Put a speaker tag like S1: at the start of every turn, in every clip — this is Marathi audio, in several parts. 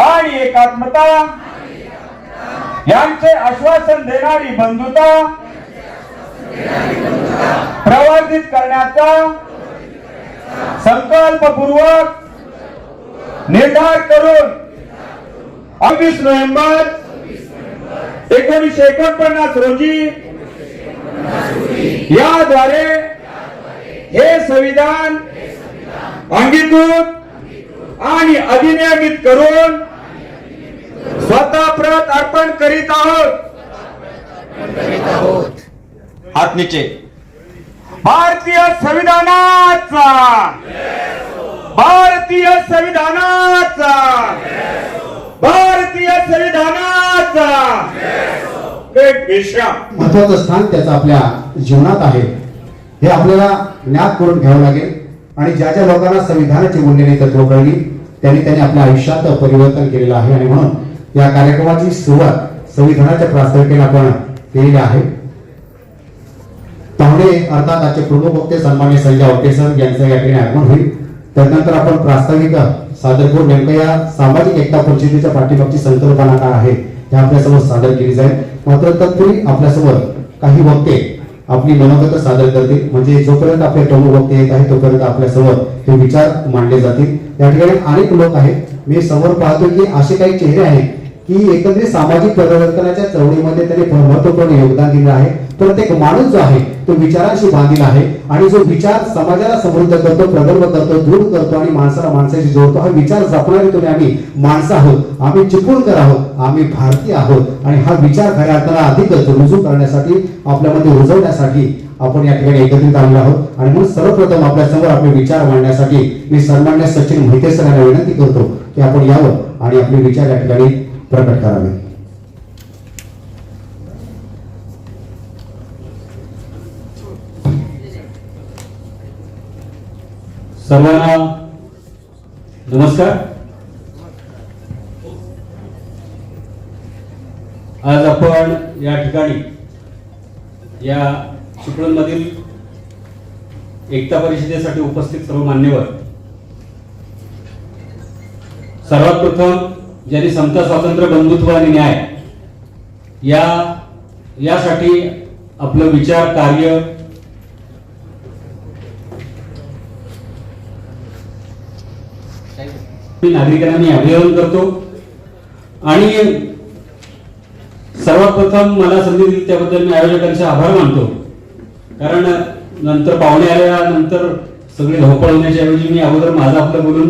S1: आणि एकात्मता यांचे आश्वासन देणारी बंधुता प्रवर्धित करण्याचा संकल्पपूर्वक निर्धार करून 22 नोव्हेंबर 1949 रोजी याद्वारे हे संविधान अंगीकृत आणि अधिनियमित करून स्वतः प्रत अर्पण करीत आहोत। हात नीचे। भारतीय संविधानाचा, भारतीय संविधानाचा, भारतीय संविधानाचा एक विश्राम
S2: महत्वाचं स्थान त्याचं आपल्या जीवनात आहे हे आपल्याला ज्ञात करून घ्यावं लागेल। आणि ज्या ज्या लोकांना संविधानाची मूल्ये तत्व कळली त्यांनी आपल्या आयुष्यात परिवर्तन केलेलं आहे आणि म्हणून या कार्यक्रमाची सुरुवात संविधानाच्या प्रास्ताविकेने आपण केलेली आहे। पाहुणे अर्थात आजचे प्रमुख वक्ते सन्माननीय संजय आवटे सर यांचं या ठिकाणी आगमन होईल। त्यानंतर आपण प्रास्ताविक सादर करून नेमकं या सामाजिक एकता परिषदेच्या पाठीमागची संकल्पना काय आहे हे आपल्यासमोर सादर केली जाईल। मात्र तत्पूर्वी आपल्यासमोर काही वक्ते आपली मनोगत सादर करतील, म्हणजे जोपर्यंत आपले प्रमुख वक्ते येत आहेत तोपर्यंत आपल्यासमोर हे विचार मांडले जातील। या ठिकाणी अनेक लोक आहेत, मी समोर पाहतो की असे काही चेहरे आहेत की एकंदरीत सामाजिक परिवर्तनाच्या चळवळीमध्ये त्यांनी महत्त्वपूर्ण योगदान दिलं आहे। प्रत्येक माणूस जो आहे तो विचारांशी बांधील आहे आणि जो विचार समाजाला समृद्ध करतो, प्रगल्भ करतो, दृढ करतो आणि माणसाला माणसाशी जोडतो। हा विचार जपणारे तुम्ही आम्ही माणसं आहोत, आम्ही चिपळूणकर आहोत, आम्ही भारतीय आहोत आणि हा विचार खऱ्या अर्थाने अधिक रुजू करण्यासाठी आपल्यामध्ये रुजवण्यासाठी आपण या ठिकाणी एकत्रित आलेलो आहोत। आणि म्हणून सर्वप्रथम आपल्या समोर आपले विचार मांडण्यासाठी मी सन्माननीय सचिन मोहिते सर यांना विनंती करतो की आपण यावं आणि आपले विचार या ठिकाणी प्रकट करावे।
S3: सर्वांना नमस्कार। आज आपण या ठिकाणी या चिपळूणमधील एकता परिषदेसाठी उपस्थित सर्व मान्यवर, सर्वात प्रथम ज्यांनी समता, स्वातंत्र्य, बंधुत्व आणि न्याय यासाठी आपलं विचार कार्य नागरिकांना मी अभिवादन करतो। आणि सर्वात प्रथम मला संधी दिली त्याबद्दल मी आयोजकांचे आभार मानतो, कारण नंतर पाहुणे आल्यानंतर सगळे धावपळ होण्याच्या ऐवजी मी अगोदर माझं आपलं बोलून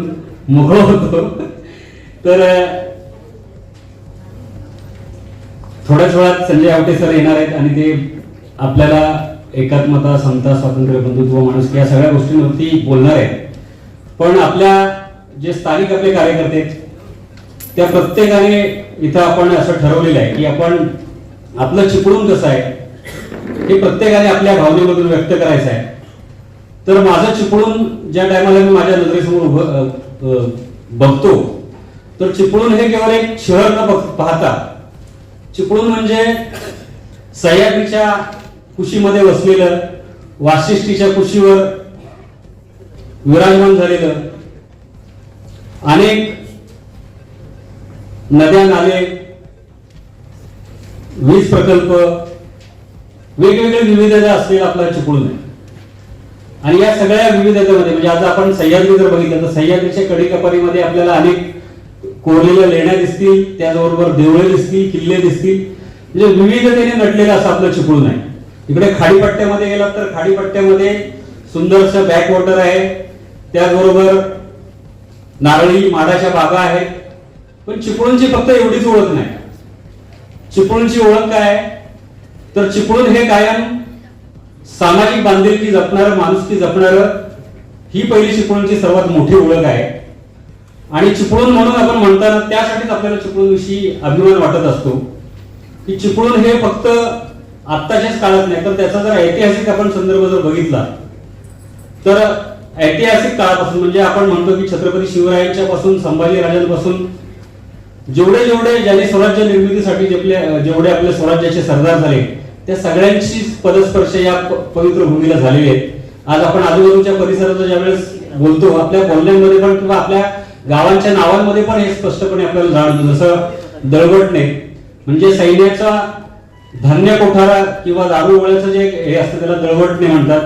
S3: मोकळं होतो। तर थोड्याच वेळात संजय आवटे सर येणार आहेत आणि ते आपल्याला एकात्मता, समता, स्वातंत्र्य, बंधुत्व, माणुसकी या सगळ्या गोष्टींवरती बोलणार आहेत। पण आपल्या जे स्थानिक आपले कार्यकर्ते आहेत त्या प्रत्येकाने इथं आपण असं ठरवलेलं आहे की आपण आपलं चिपळूण कसं आहे हे प्रत्येकाने आपल्या भावनेमधून व्यक्त करायचं आहे। तर माझं चिपळूण ज्या टायमाला मी माझ्या नजरेसमोर बघतो तर चिपळूण हे केवळ एक शहर न पाहता चिपळूण म्हणजे सह्याद्रीच्या कुशीमध्ये वसलेलं, वाशिष्ठीच्या कुशीवर विराजमान झालेलं, अनेक नद्या, नाले, वीज प्रकल्प, वेगवेगळे विविधता असलेला आपला चिपळूण आहे। आणि या सगळ्या विविधतेमध्ये म्हणजे आज आपण सह्याद्री जर बघितलं तर सह्याद्रीच्या कडेकपारीमध्ये आपल्याला अनेक कोरलेल्या लेण्या दिसतील, त्याचबरोबर देवळे दिसतील, किल्ले दिसतील, म्हणजे विविधतेने नटलेलं असं आपलं चिपळूण आहे। इकडे खाडीपट्ट्यामध्ये गेलात तर खाडीपट्ट्यामध्ये सुंदरसं बॅकवॉटर आहे, त्याचबरोबर नारळी माडाच्या बागा आहेत। पण चिपळूणची फक्त एवढीच ओळख नाही। चिपळूणची ओळख काय तर चिपळूण हे कायम सामाजिक बांधिलकी जपणारं, माणुसकी जपणारं ही पहिली चिपळूणची सर्वात मोठी ओळख आहे। आणि चिपळूण म्हणून आपण म्हणताना त्यासाठीच आपल्याला चिपळूण विषयी अभिमान वाटत असतो की चिपळूण हे फक्त आत्ताच्याच काळात नाही तर त्याचा जर ऐतिहासिक आपण संदर्भ जर बघितला तर ऐतिहासिक काळापासून म्हणजे आपण म्हणतो की छत्रपती शिवरायांच्या पासून संभाजी राजांपासून जेवढे ज्यांनी स्वराज्य निर्मितीसाठी जेवढे आपल्या स्वराज्याचे सरदार झाले त्या सगळ्यांची पदस्पर्श या पवित्र भूमीला झालेले आहेत। आज आपण आजूबाजूच्या परिसराचा ज्यावेळेस बोलतो आपल्या बोलण्यामध्ये पण किंवा आपल्या गावांच्या नावांमध्ये पण हे स्पष्टपणे आपल्याला जाणवतं. जसं दळवटणे म्हणजे सैन्याचा धान्य कोठारा किंवा दारू गोळ्याचं जे हे असतं त्याला दळवटणे म्हणतात.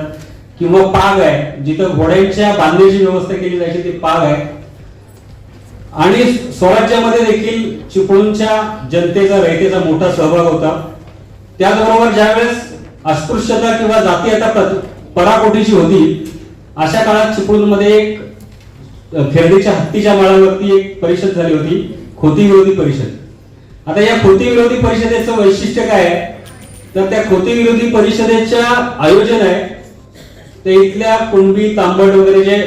S3: किंवा पाग आहे, जिथं घोड्यांच्या बांधण्याची व्यवस्था केली जायची ती पाग आहे. आणि स्वराज्यामध्ये देखील चिपळूणच्या जनतेचा रयतेचा मोठा सहभाग होता. त्याचबरोबर ज्यावेळेस अस्पृश्यता किंवा जातीयता पराकोटीची होती अशा काळात चिपळूणमध्ये एक खेर्डीच्या हत्तीच्या माळावरती एक परिषद झाली होती, खोती विरोधी परिषद. आता या खोती विरोधी परिषदेचं वैशिष्ट्य काय आहे तर त्या खोती विरोधी परिषदेच्या आयोजन आहे ते इथल्या कुणबी तांबट वगैरे जे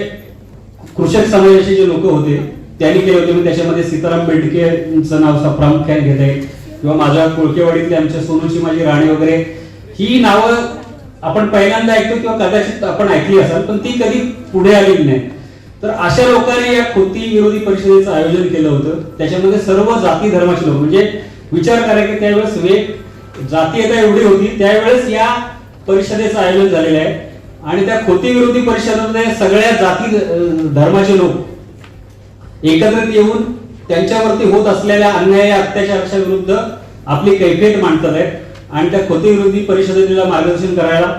S3: कृषक समाजाचे जे लोक होते त्यांनी केले होते. मी त्याच्यामध्ये सीताराम बेंडकेचं नाव प्रामुख्याने घेत आहे किंवा माझ्या कोळकेवाडीतले आमच्या सोनूची माझी राणी वगैरे ही नावं आपण पहिल्यांदा ऐकतो किंवा कदाचित आपण ऐकली असाल पण ती कधी पुढे आलेली नाही. तर अशा लोकांनी या खोती विरोधी परिषदेचं आयोजन केलं होतं. त्याच्यामध्ये सर्व जाती धर्माचे लोक म्हणजे विचार करा की त्यावेळेस जातीयता एवढी होती त्यावेळेस या परिषदेचं आयोजन झालेलं आहे. आणि त्या खोती विरोधी परिषदेमध्ये सगळ्या जाती धर्माचे लोक एकत्रित येऊन त्यांच्यावरती होत असलेल्या अन्याय अत्याचाराच्या विरुद्ध आपली कैफियत मांडतात आहेत. आणि त्या खोती विरोधी परिषदेला मार्गदर्शन करायला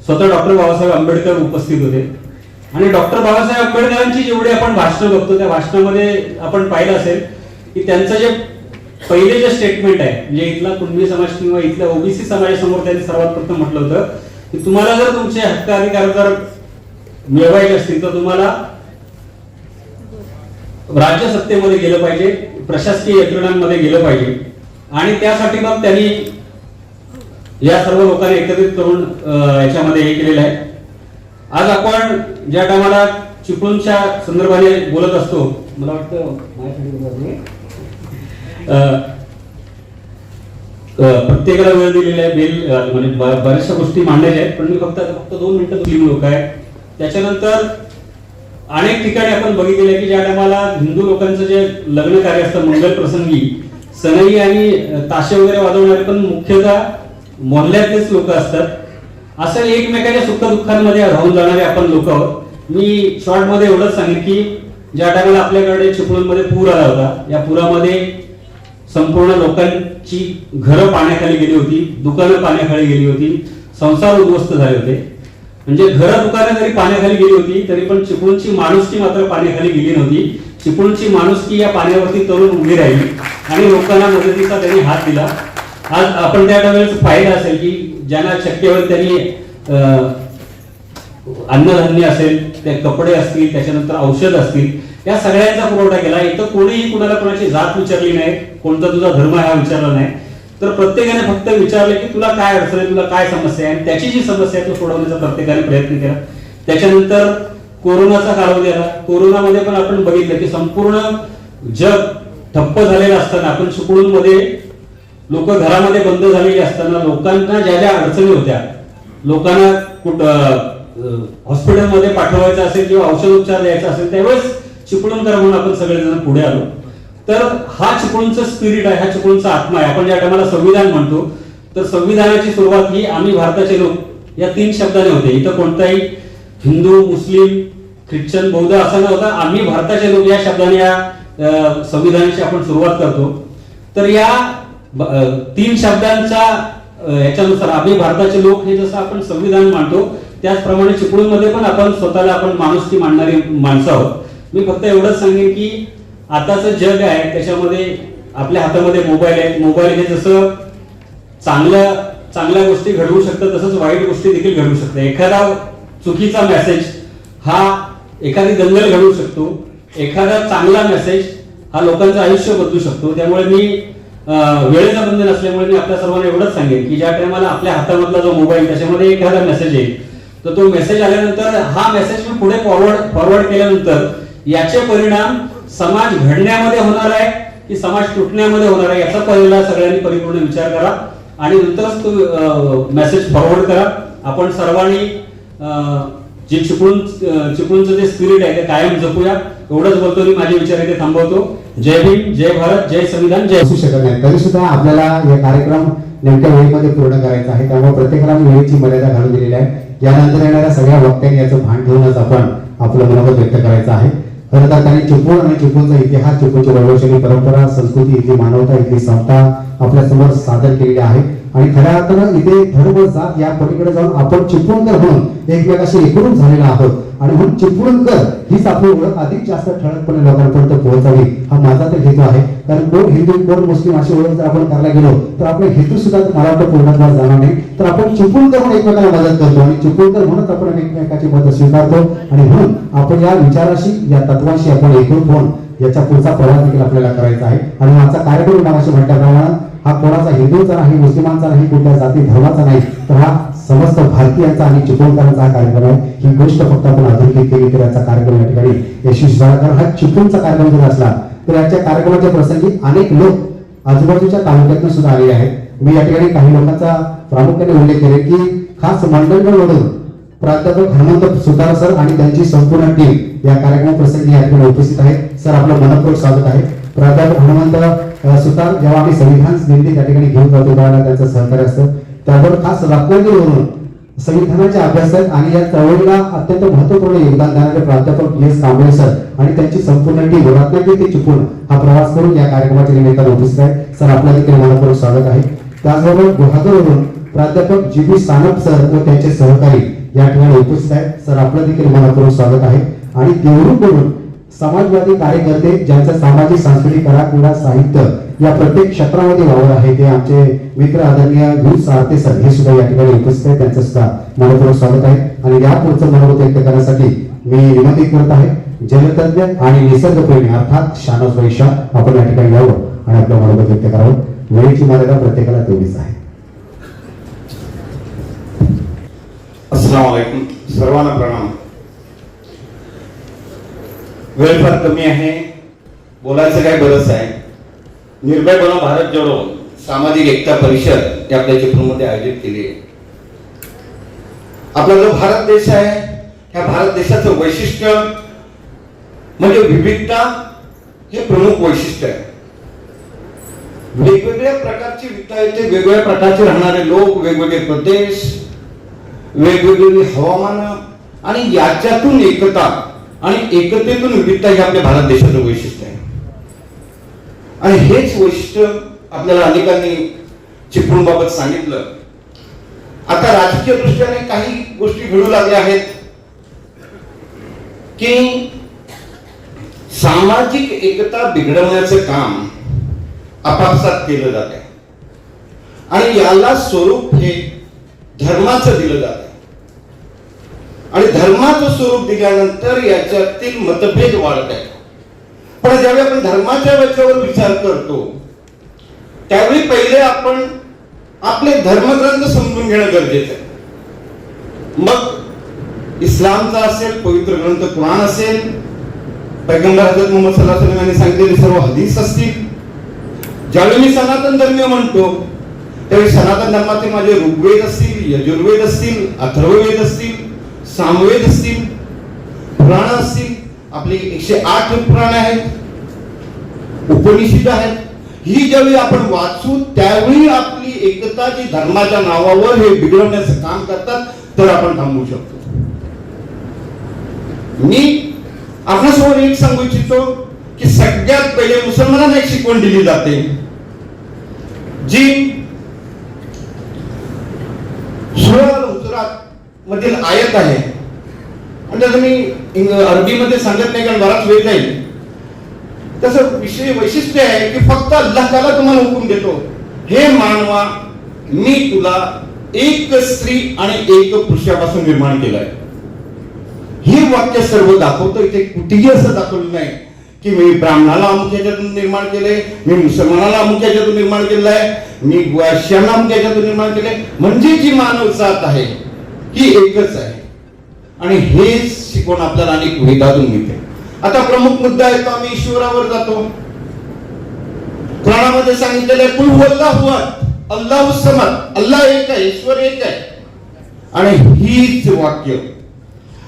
S3: स्वतः डॉक्टर बाबासाहेब आंबेडकर उपस्थित होते. आणि डॉक्टर बाबासाहेब आंबेडकरांची जेवढी आपण भाषणं बघतो त्या भाषणामध्ये आपण पाहिलं असेल की त्यांचं जे पहिले जे स्टेटमेंट आहे म्हणजे इथला कुणबी समाज किंवा इथल्या ओबीसी समाजासमोर त्यांनी सर्वात प्रथम म्हटलं होतं की तुम्हाला जर तुमचे हक्क अधिकार जर मिळवायचे असतील तर तुम्हाला राज्य सत्तेमध्ये गेलं पाहिजे, प्रशासकीय यंत्रणांमध्ये गेलं पाहिजे. आणि त्यासाठी मग त्यांनी या सर्व लोकांना एकत्रित करून याच्यामध्ये हे केलेलं आहे. आज आपण ज्या टायमाला चिपळूणच्या संदर्भाने बोलत असतो मला वाटतं प्रत्येकाला वेळ दिलेला आहे बेल म्हणजे बऱ्याचशा गोष्टी मांडायच्या आहेत पण मी फक्त 2 मिनिटं मुस्लिम लोक आहे. त्याच्यानंतर अनेक ठिकाणी आपण बघितलेलं आहे की ज्या टायमाला हिंदू लोकांचं जे लग्न कार्य असतं मंगल प्रसंगी सनई आणि ताशे वगैरे वाजवणारे पण मुख्यतः मोहल्ल्यातलेच लोक असतात. असं एकमेकांच्या सुखदुःखांमध्ये राहून जाणारे आपण लोक आहोत. मी शॉर्ट मध्ये एवढंच सांगेन की ज्या टायमाला आपल्याकडे चिपळूणमध्ये पूर आला होता या पुरामध्ये संपूर्ण लोकांची घरं पाण्याखाली गेली होती, दुकानं पाण्याखाली गेली होती, संसार उद्ध्वस्त झाले होते. म्हणजे घरं दुकानं जरी पाण्याखाली गेली होती तरी पण चिपळूणची माणुसकी मात्र पाण्याखाली गेली नव्हती. चिपळूणची माणुसकी या पाण्यावरती तरुण उभी राहिली आणि लोकांना मदतीचा त्यांनी हात दिला. आज आपण त्या वेळेस पाहिलं असेल की ज्यांना शक्य होईल त्यांनी अन्नधान्य असेल, ते कपडे असतील, त्याच्यानंतर औषध असतील, या सगळ्यांचा पुरवठा केला. इथं कोणीही कुणाला कोणाची जात विचारली नाही, कोणता तुझा धर्म हा विचारला नाही. तर प्रत्येकाने फक्त विचारलं की तुला काय अडचण आहे, तुला काय समस्या आहे आणि त्याची जी समस्या आहे तो सोडवण्याचा प्रत्येकाने प्रयत्न केला. त्याच्यानंतर कोरोनाचा कालावधी आला. कोरोनामध्ये पण आपण बघितलं की संपूर्ण जग ठप्प झालेलं असताना आपण चिपळूणमध्ये लोक घरामध्ये बंद झालेली असताना लोकांना ज्या ज्या अडचणी होत्या, लोकांना हॉस्पिटलमध्ये पाठवायचं असेल किंवा औषधोपचार द्यायचा असेल त्यावेळेस चिपळूणकर म्हणून आपण सगळेजण पुढे आलो. तर हा चिपळूणचं स्पिरिट आहे, हा चिपळूणचा आत्मा आहे. आपण ज्या टायमाला संविधान म्हणतो तर संविधानाची सुरुवात ही आम्ही भारताचे लोक या 3 शब्दाने होते. इथं कोणताही हिंदू, मुस्लिम, ख्रिश्चन, बौद्ध असा नव्हता. आम्ही भारताचे लोक या शब्दाने या संविधानाची आपण सुरुवात करतो. तर या 3 शब्दांच्या याच्यानुसार आम्ही भारताचे लोक हे जसं आपण संविधान मानतो त्याचप्रमाणे चिपळूणमध्ये पण आपण स्वतःला आपण माणुसकी मानणारी माणसं आहोत. मी फक्त एवढंच सांगेन की आताचं जग आहे त्याच्यामध्ये आपल्या हातामध्ये मोबाईल आहे. मोबाईल हे जसं चांगल्या गोष्टी घडवू शकतं तसंच वाईट गोष्टी देखील घडवू शकतं. एखादा चुकीचा मेसेज हा एखादी दंगल घडवू शकतो, एखादा चांगला मेसेज हा लोकांचं आयुष्य बदलू शकतो. त्यामुळे मी वेळेचं बंधन असल्यामुळे मी आपल्या सर्वांना एवढंच सांगेन की ज्या टायमाला आपल्या हातामधला जो मोबाईल त्याच्यामध्ये एखादा मेसेज येईल तर तो मेसेज आल्यानंतर हा मेसेज मी पुढे फॉरवर्ड केल्यानंतर याचे परिणाम समाज घडण्यामध्ये होणार आहे की समाज तुटण्यामध्ये होणार आहे याचा पहिला सगळ्यांनी परिपूर्ण विचार करा आणि नंतरच तो मेसेज फॉरवर्ड करा. आपण सर्वांनी जे चिपळूणचं जे स्पिरिट आहे ते कायम जपूया. एवढंच बोलतो मी माझे विचार इथे थांबवतो. जय भीम, जय भारत, जय संविधान, जय.
S2: असू शकत नाही तरी सुद्धा आपल्याला हे कार्यक्रम नेमक्या वेळेमध्ये पूर्ण करायचा आहे. त्यामुळे प्रत्येकाला वेळेची मर्यादा घालून दिलेली आहे. यानंतर येणाऱ्या सगळ्या वक्त्यांनी याचं भान ठेवूनच आपण आपलं मनोगत व्यक्त करायचं आहे. खरं तर त्यांनी चिपळूण आणि चिपळूणचा इतिहास, चिपळूणची वैभवशाली परंपरा, संस्कृती, इथली मानवता, इथली समता आपल्या समोर सादर केलेली आहे. आणि खऱ्या अर्थानं इथे धर्म जात या पलीकडे जाऊन आपण चिपळूणकर म्हणून एकमेकाशी एकरूप झालेला आहोत. आणि म्हणून चिपळूणकर हीच आपली ओळख अधिक जास्त ठळकपणे लोकांपर्यंत पोहोचावी हा माझा तर हेतू आहे. कारण कोण हिंदू कोण मुस्लिम अशी ओळख जर आपण करायला गेलो तर आपले हेतू सुद्धा मला वाटतं पूर्णत्वास जाणार नाही. तर आपण चिपळूणकर म्हणून एकमेकाला मदत करतो आणि चिपळूणकर म्हणून आपण एकमेकाची मदत स्वीकारतो. आणि म्हणून आपण या विचाराशी, या तत्वाशी आपण एकरूप होऊन याचा पुढचा प्रवास देखील आपल्याला करायचा आहे. आणि माझा कार्यक्रम नावाशी म्हटल्याप्रमाणे हा कोणाचा हिंदूचा नाही, मुस्लिमांचा नाही, कुठल्या जाती धर्माचा नाही, तर हा समस्त भारतीयांचा आणि चिपळूणकरांचा हा कार्यक्रम आहे. ही गोष्ट फक्त आपण अधोरेखित केली तर याचा कार्यक्रम या ठिकाणी यशस्वी झाला. कारण हा चिपळूणचा कार्यक्रम जर असला तर याच्या कार्यक्रमाच्या प्रसंगी अनेक लोक आजूबाजूच्या तालुक्यातून सुद्धा आलेले आहेत. मी या ठिकाणी काही लोकांचा प्रामुख्याने उल्लेख केले की खास मंडणगडवरून प्राध्यापक हनुमंत सुतार सर आणि त्यांची संपूर्ण टीम या कार्यक्रमाप्रसंगी या ठिकाणी उपस्थित आहेत. सर आपलं मनपूर्वक स्वागत आहे. प्राध्यापक हनुमंत सुतार जेव्हा आम्ही संविधान निर्मिती त्या ठिकाणी घेऊन जातो त्यावेळेला त्यांचं सहकार्य असतं. त्याबरोबर खास रत्नागिरीवरून संविधानाचे अभ्यासक आणि या चळवळीला अत्यंत महत्वपूर्ण योगदान देणारे प्राध्यापक एस कांबळे सर आणि त्यांची संपूर्ण टीम रत्नागिरी ते चिपळूण हा प्रवास करून या कार्यक्रमाच्या निमित्ताने उपस्थित आहे. सर आपल्या देखील मनपूर्वक स्वागत आहे. त्याचबरोबर गुहागरवरून प्राध्यापक जी बी सानप सर व त्यांचे सहकारी या ठिकाणी उपस्थित आहेत. सर आपलं देखील मनपूर्वक स्वागत आहे. आणि देवरूकडून समाजवादी कार्यकर्ते ज्यांचं सामाजिक, सांस्कृतिक, कला, क्रीडा, साहित्य या प्रत्येक क्षेत्रामध्ये वावर आहे ते आमचे मित्र आदरणीय व्ही सारथे सर हे सुद्धा या ठिकाणी उपस्थित आहेत. त्यांचं सुद्धा मनपूर्वक स्वागत आहे. आणि या पुढचं मनोगत व्यक्त करण्यासाठी मी विनंती करत आहे जलतज्ञ आणि निसर्गप्रेमी अर्थात शानस वैशा आपण या ठिकाणी यावं आणि आपलं मनोगत व्यक्त करावं. वेळेची मर्यादा प्रत्येकाला तेवढीच आहे.
S1: अस्सलाम वालेकुम, सर्वांना प्रणाम. वेळ फार कमी आहे, बोलायचं काय बरंच आहे. निर्भय बनो भारत जोडो सामाजिक एकता परिषद या आपल्या चिपळूणमध्ये आयोजित केली आहे. आपला जो भारत देश आहे ह्या भारत देशाचं वैशिष्ट्य म्हणजे विविधता हे प्रमुख वैशिष्ट्य आहे. वेगवेगळ्या प्रकारची विविधता येते, वेगवेगळ्या प्रकारचे राहणारे लोक, वेगवेगळे प्रदेश, वेगवेगळी हवामान आणि याच्यातून एकता आणि एकतेतून विविधता हे आपल्या भारत देशाचं वैशिष्ट्य आहे. आणि हेच वैशिष्ट्य आपल्याला अनेकांनी चिपळूण बाबत सांगितलं. आता राजकीय दृष्ट्याने काही गोष्टी घडू लागल्या आहेत की सामाजिक एकता बिघडवण्याचं काम आपापसात केलं जात आहे आणि याला स्वरूप हे धर्माचं दिलं जात आहे. आणि धर्माचं स्वरूप दिल्यानंतर याच्यातील मतभेद वाढत आहे. पण ज्यावेळी आपण धर्माच्या याच्यावर विचार करतो त्यावेळी पहिले आपण आपले धर्मग्रंथ समजून घेणं गरजेचं आहे. मग इस्लामचा असेल पवित्र ग्रंथ कुराण असेल, पैगंबर हजरत मुहम्मद सल्लल्लाहु अलैहि वसल्लम यांनी सांगितलेले सर्व हदीस असतील. ज्यावेळी मी सनातन धर्मीय म्हणतो त्यावेळी सनातन धर्माचे माझे ऋग्वेद असतील, यजुर्वेद असतील, अथर्ववेद असतील, सामवेद असतील, पुराण असतील, आपली 108 पुराण आहेत, उपनिषद आहेत. ही ज्यावेळी आपण वाचू त्यावेळी आपली एकता जी धर्माच्या नावावर हे बिघडवण्याचं काम करतात तर आपण थांबवू शकतो. मी आपल्यासमोर एक सांगू इच्छितो की सगळ्यात पहिले मुसलमानांना एक शिकवण दिली जाते जी सूरा हुजुरात मधील आयत आहे. म्हणजे मी अरबीमध्ये सांगत नाही कारण बराच वेळ जाईल. त्याचं विषय वैशिष्ट्य आहे की फक्त अल्लाह ताला तुम्हाला हुकूम देतो, हे मानवा मी तुला एक स्त्री आणि एक पुरुषापासून निर्माण केलंय. हे वाक्य सर्व दाखवतं. इथे कुठेही असं दाखवलं नाही की मी ब्राह्मणाला अमुक याच्यातून निर्माण केलंय, मी मुसलमानाला अमुक याच्यातून निर्माण केलं आहे, मी वाश्याला अमुक याच्यातून निर्माण केलंय. म्हणजे जी मानव जात आहे ही एकच आहे. आणि हेच शिकवण आपल्याला अनेक वेदातून मिळते. आता प्रमुख मुद्दा आहे तो आम्ही ईश्वरावर जातो. कुराणामध्ये सांगितलेलं आहे कुल हुवल्लाहु अहद, अल्लाहु समद, अल्लाह एक आहे, ईश्वर एक आहे. आणि हीच वाक्य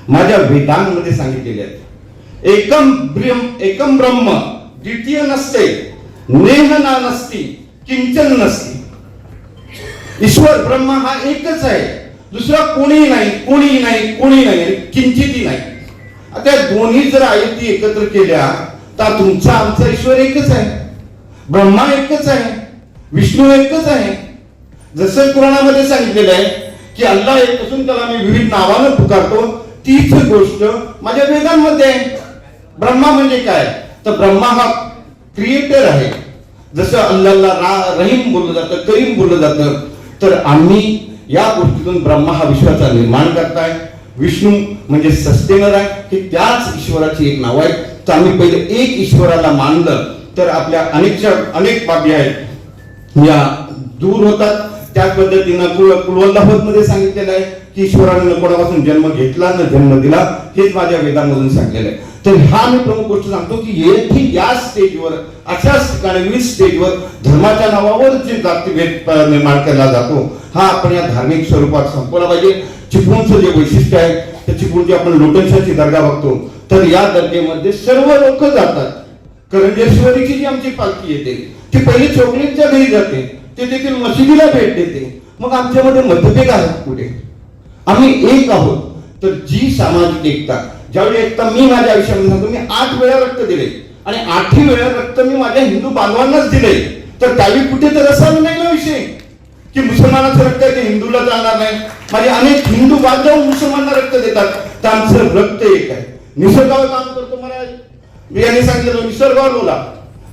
S1: माझ्या वेदांमध्ये सांगितलेले आहेत. एकम ब्रह्म, द्वितीय नसते, नेह ना नसती, किंचन नसती. ईश्वर ब्रह्म हा एकच आहे, दुसरा कोणी नाही, कोणी नाही, कोणी नाही, किंचितही नाही. आता या दोन्ही जर आयती एकत्र केल्या तर तुमचा आमचा ईश्वर एकच आहे, ब्रह्मा एकच आहे, विष्णू एकच आहे. जसं कुराणामध्ये सांगितलेलं आहे की अल्लाह एक असून त्याला मी विविध नावानं पुकारतो, तीच गोष्ट माझ्या वेदांमध्ये आहे. ब्रह्मा म्हणजे काय तर ब्रह्मा हा क्रिएटर आहे. जसं अल्लाहला रहीम बोललं जातं, करीम बोललं जातं, तर आम्ही या गोष्टीतून ब्रह्मा हा विश्वाचा निर्माण करताय. विष्णू म्हणजे सस्टेनर आहे, हे त्याच ईश्वराची एक नाव आहे. तर आम्ही पहिले एक ईश्वराला मानलं तर आपल्या अनेक बाबी आहेत या दूर होतात. त्याच पद्धतीनं कुलवल्लाहत मध्ये सांगितलेलं आहे की ईश्वराने कोणापासून जन्म घेतला न जन्म दिला, हेच माझ्या वेदांमधून सांगलेलं आहे. तर हा मी प्रमुख गोष्ट सांगतो की येथे या स्टेजवर अशाच ठिकाणी विविध स्टेजवर धर्माच्या नावावर जे जातीभेद निर्माण केला जातो, हा आपण या धार्मिक स्वरूपात संपवला पाहिजे. चिपळूणचं जे वैशिष्ट्य आहे, त्या चिपळूणची आपण लोटनशाची दर्गा बघतो, तर या दर्गेमध्ये सर्व लोक जातात. करंजेश्वरीची जी आमची पालखी येते ती पहिले चोगलेच्या घरी जाते, ते देखील मशिदीला भेट देते. मग आमच्यामध्ये मतभेद आहेत कुठे? आम्ही एक आहोत. तर जी सामाजिक एकता, ज्यावेळी एकता मी माझ्या आयुष्यामध्ये सांगतो, मी 8 वेळा रक्त दिले आणि 8ही वेळा रक्त मी माझ्या हिंदू बांधवांनाच दिले, तर त्यावेळी कुठे तर असा नाही ना विषय की मुसलमानाचं रक्त आहे ते हिंदूला जाणार नाही. माझे अनेक हिंदू बांधव मुसलमानांना रक्त देतात, तर आमचं रक्त एक आहे. निसर्गावर काम करतो. मला यांनी सांगितलं निसर्गावर बोला.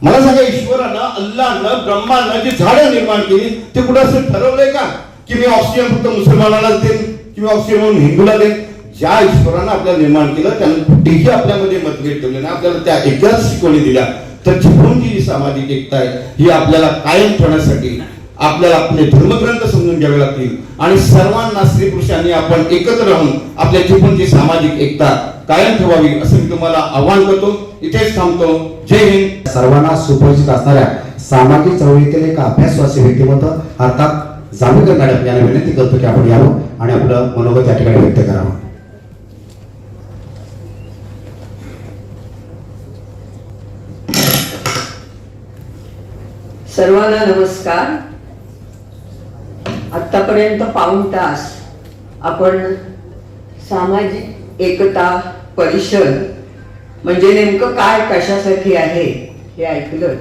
S1: मला सांगा, ईश्वरानं, अल्लाहनं, ब्रह्मानं जी झाडं निर्माण केली ते कुठं असं ठरवलंय का की मी ऑक्सिजन फक्त मुसलमानालाच देईन किंवा ऑक्सिजन म्हणून हिंदूला देईन? ज्या ईश्वरानं आपल्याला निर्माण केलं त्यानं कुठेही आपल्यामध्ये मतभेद ठेवले नाही, आपल्याला त्या एकाच शिकवणी दिल्या. तर चिपळूणची जी सामाजिक एकता आहे ही आपल्याला कायम ठेवण्यासाठी आपल्याला आपले धर्मग्रंथ समजून घ्यावे लागतील आणि सर्वांना स्त्री पुरुषांनी आपण एकत्र राहून आपल्या चिपळूणची सामाजिक एकता कायम ठेवावी असं मी तुम्हाला आव्हान करतो. इथेच थांबतो. जय हिंद.
S2: सर्वांना सुपरिचित असणाऱ्या सामाजिक चळवळीतील एक अभ्यासवासी व्यक्तिमत्व अर्थात जांभेकर मॅडम यांना विनंती करतो की आपण यावं आणि आपलं मनोगत या ठिकाणी व्यक्त करावं.
S4: सर्वांना नमस्कार. आतापर्यंत पाऊण तास आपण सामाजिक एकता परिषद म्हणजे नेमकं काय, कशासाठी आहे हे ऐकलं.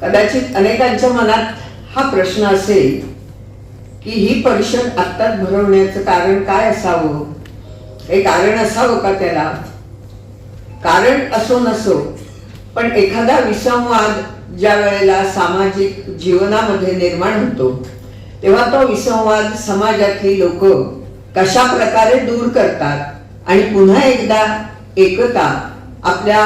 S4: कदाचित अनेकांच्या मनात हा प्रश्न असेल की ही परिषद आत्ताच भरवण्याचं कारण काय असावं, काही कारण असावं का त्याला? कारण असो नसो, पण एखादा विसंवाद ज्या वेळेला सामाजिक जीवनामध्ये निर्माण होतो तेव्हा तो विसंवाद समाजातली लोक कशा प्रकारे दूर करतात आणि पुन्हा एकदा एकता आपल्या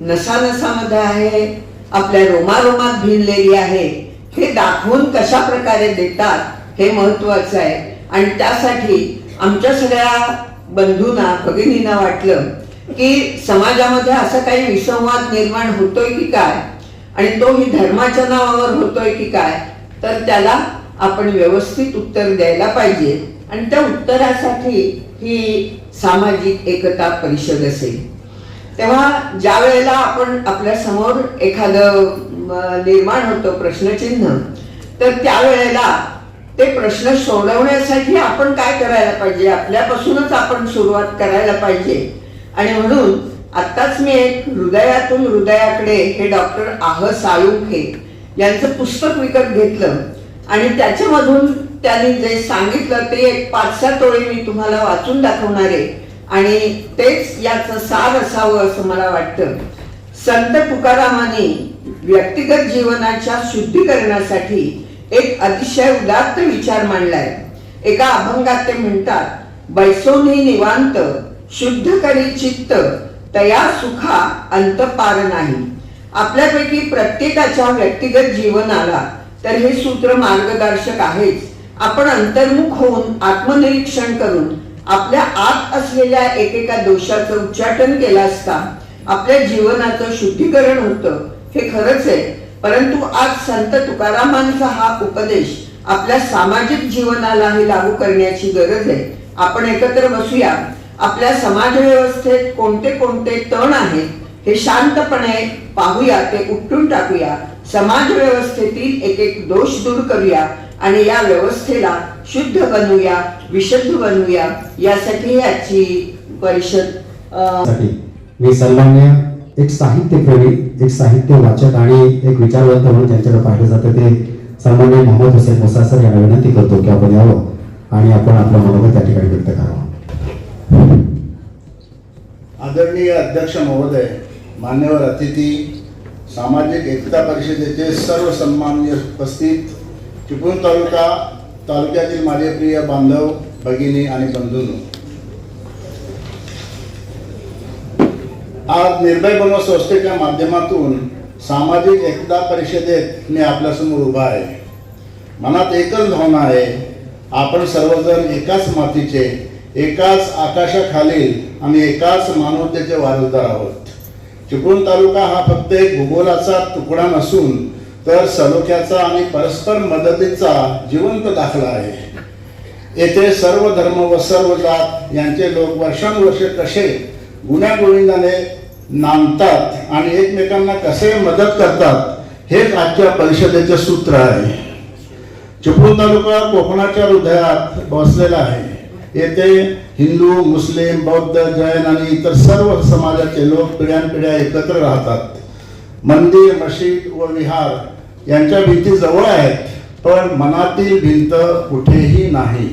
S4: नसानसामध्ये आहे, आपल्या रोमारोमात भिनलेली आहे, हे दाखवून कशा प्रकारे देतात हे महत्वाचं आहे. आणि त्यासाठी आमच्या सगळ्या बंधूंना, भगिनींना वाटलं की समाजामध्ये असं काही विसंवाद निर्माण होतोय की काय आणि तोही धर्माच्या नावावर होतोय की काय, तर त्याला आपण व्यवस्थित उत्तर द्यायला पाहिजे. आणि त्या उत्तरासाठी ही सामाजिक एकता परिषद असेल. तेव्हा ज्या वेळेला आपण आपल्या समोर एखादं निर्माण होतं प्रश्नचिन्ह, तर त्यावेळेला ते प्रश्न सोडवण्यासाठी आपण काय करायला पाहिजे, आपल्यापासूनच आपण सुरुवात करायला पाहिजे. आणि म्हणून आत्ताच मी एक हृदयातून हृदयाकडे हे डॉक्टर आह साळुंखे यांचं पुस्तक विकत घेतलं आणि त्याच्यामधून त्यांनी जे सांगितलं ते एक 5-6 ओळी मी तुम्हाला वाचून दाखवणार आहे आणि तेच याचं सार असावं असं मला वाटतं. संत तुकारामांनी व्यक्तिगत जीवनाच्या शुद्धीकरणासाठी एक अतिशय उदात्त विचार मांडलाय. एका अभंगात ते म्हणतात, बैसोनी निवांत शुद्ध करी चित्त तया सुखा अंत पार नाही. आपल्यापैकी प्रत्येकाच्या व्यक्तिगत जीवनाला तर हे सूत्र मार्गदर्शक आहेच. आपण अंतर्मुख होऊन आत्मनिरीक्षण करून आपल्या आत असलेल्या एकेका दोषाचं उच्चाटन केलं असता आपल्या जीवनाचं शुद्धीकरण होतं, हे खरंच आहे. परंतु आज संत तुकारामांचा हा उपदेश आपल्या सामाजिक जीवनालाही लागू करण्याची गरज आहे. आपण एकत्र बसूया, आपल्या समाज व्यवस्थेत कोणते कोणते तण आहेत हे शांतपणे पाहूया, ते उपटून टाकूया, समाज व्यवस्थेतील एक एक दोष दूर करूया आणि या व्यवस्थेला शुद्ध बनवूया, विशुद्ध बनवूया. यासाठी आजची परिषद
S2: साठी मी सन्मान्य एक साहित्यप्रेमी, एक साहित्य वाचक आणि एक विचारवंत म्हणून ज्यांच्याकडे पाहिलं जातं ते सन्मान्य मोहम्मद हुसेन मुसा सर यांना विनंती करतो की आपण यावं आणि आपण आपलं मनोगत त्या ठिकाणी व्यक्त करावं.
S5: आदरणीय अध्यक्ष महोदय, मान्यवर अतिथी, सामाजिक एकता परिषदेचे सर्व सन्माननीय उपस्थित, चिपळूण तालुक्यातील माझे प्रिय बांधव, भगिनी आणि बंधूंनो, आज निर्भय बनव संस्थेच्या माध्यमातून सामाजिक एकता परिषदेत मी आपल्यासमोर उभा आहे. मनात एकच भावना आहे, आपण सर्वजण एकाच मातीचे, एकाच आकाशाखालील आणि एकाच मानवतेचे वारसदार आहोत. चिपळूण तालुका हा फक्त एक भूगोलाचा तुकडा नसून तर सलोख्याचा आणि परस्पर मदतीचा जिवंत दाखला आहे. येथे सर्व धर्म व सर्व जात यांचे लोक वर्षानुवर्षे कसे गुण्यागोविंदाने नांदतात आणि एकमेकांना कसे मदत करतात, हेच आजच्या परिषदेचे सूत्र आहे. चिपळूण तालुका कोकणाच्या हृदयात बसलेला आहे. येथे हिंदू, मुस्लिम, बौद्ध, जैन आणि इतर सर्व समाजाचे लोक पिढ्यानपिढ्या एकत्र राहतात. मंदिर, मशीद व विहार यांच्या भिंती जवळ आहेत, पण मनातील भिंत कुठेही नाही.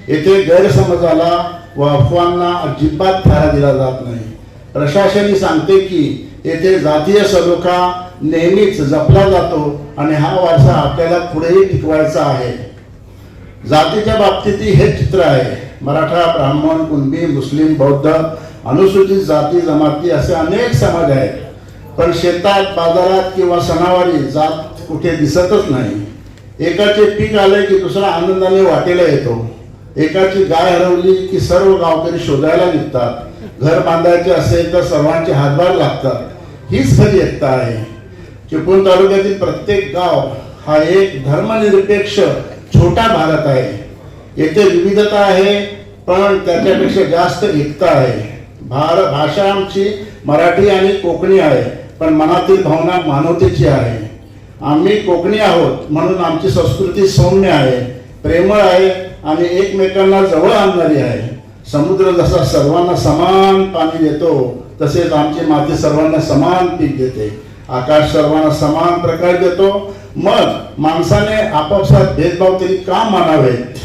S5: येथे गैरसमजाला व अफवांना अजिबात थारा दिला जात नाही. प्रशासनही सांगते की येथे जातीय सलोखा नेहमीच जपला जातो आणि हा वारसा आपल्याला पुढेही टिकवायचा आहे. जातीच्या बाबतीतही हे चित्र आहे. मराठा, ब्राह्मण, कुणबी, मुस्लिम, बौद्ध, अनुसूचित जाती जमाती असे अनेक समाज आहेत, पण शेतात, बाजारात किंवा सणावारी जात कुठे दिसतच नाही. एकाचे पीक आले की दुसरा आनंदाने वाटेला येतो. एकाची गाय हरवली की सर्व गावकरी शोधायला निघतात. घर बांधायचे असेल तर सर्वांचे हातभार लागतात. हीच खरी एकता आहे. चिपळूण तालुक्यातील प्रत्येक गाव हा एक धर्मनिरपेक्ष छोटा भारत आहे. येथे विविधता आहे, पण त्याच्यापेक्षा जास्त एकता आहे. भाषा आमची मराठी आणि कोकणी आहे, पण मनातील भावना मानवतेची आहे. आम्ही कोकणी आहोत म्हणून आमची संस्कृती सौम्य आहे, प्रेमळ आहे आणि एकमेकांना जवळ आणणारी आहे. समुद्र जसा सर्वांना समान पाणी देतो, तसेच आमची माती सर्वांना समान पीक देते. आकाश सर्वांना समान प्रकाश देतो. मग माणसाने आपापसात भेदभाव तरी का मानावेत?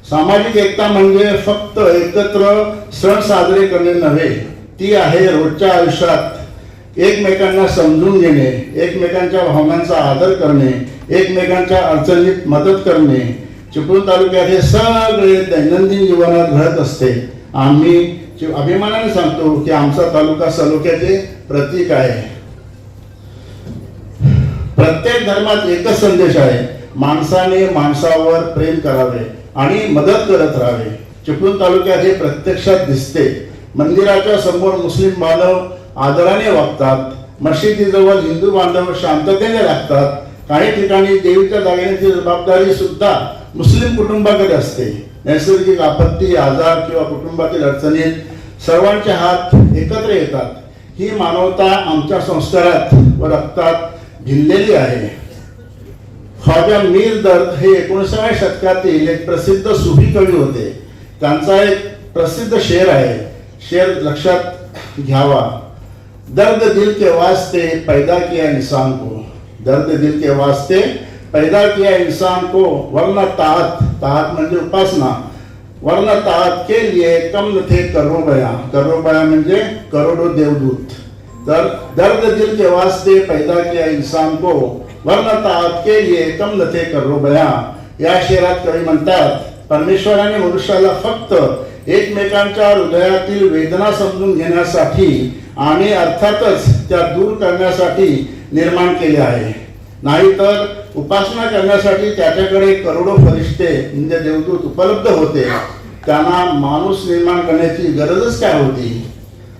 S5: सामाजिक एकता म्हणजे फक्त एकत्र सण साजरे करणे नव्हे, ती आहे रोजच्या आयुष्यात एकमेकांना समजून घेणे, एकमेकांच्या भावनांचा आदर करणे, एकमेकांच्या अडचणीत मदत करणे. चिपळूण तालुक्यात हे सगळे दैनंदिन जीवनात घडत असते. आम्ही अभिमानाने सांगतो की आमचा तालुका सलोख्याचे प्रतीक आहे. प्रत्येक धर्मात एकच संदेश आहे, माणसाने माणसावर प्रेम करावे आणि मदत करत राहावे. चिपळूण तालुक्यात हे प्रत्यक्षात दिसते. मंदिराच्या समोर मुस्लिम बांधव आदराने वागतात. मशिदीजवळ हिंदू बांधव शांततेने राखतात. काही ठिकाणी देवीच्या जागेची जबाबदारी सुद्धा मुस्लिम कुटुंबाकडे असते. नैसर्गिक आपत्ती, आजार किंवा कुटुंबातील अडचणीत सर्वांचे हात एकत्र येतात. ही मानवता आमच्या संस्कारात व रक्तात भिनलेली आहे. ख्वाजा मीर दर्द हे 19व्या शतकातील एक प्रसिद्ध सुफी कवी होते. त्यांचा एक प्रसिद्ध शेर आहे. शेर लक्षात घ्यावा. दर्द दिल के वास्ते पैदा किया इंसान को, दर्द दिल के वास्ते पैदा किया इंसान को, वरना ताहत, ताहत म्हणजे उपासना, वरना ताहत के लिए कम न थे करोड़ बया, करोड़ बया म्हणजे करोडो देवदूत. तर दर्द दिल के वास्ते पैदा किया इंसान को, वरना ताहत के लिए कम न थे करोड़ बया. या शेरात कवी म्हणतात, परमेश्वराने मनुष्याला फक्त एकमेकांच्या हृदयातील वेदना समजून घेण्यासाठी आणि अर्थातच त्या दूर करण्यासाठी निर्माण केले आहे, नाहीतर उपासना करण्यासाठी त्याच्याकडे करोडो फरिश्ते म्हणजे देवदूत उपलब्ध होते. त्यांना माणूस निर्माण करण्याची गरजच काय होती?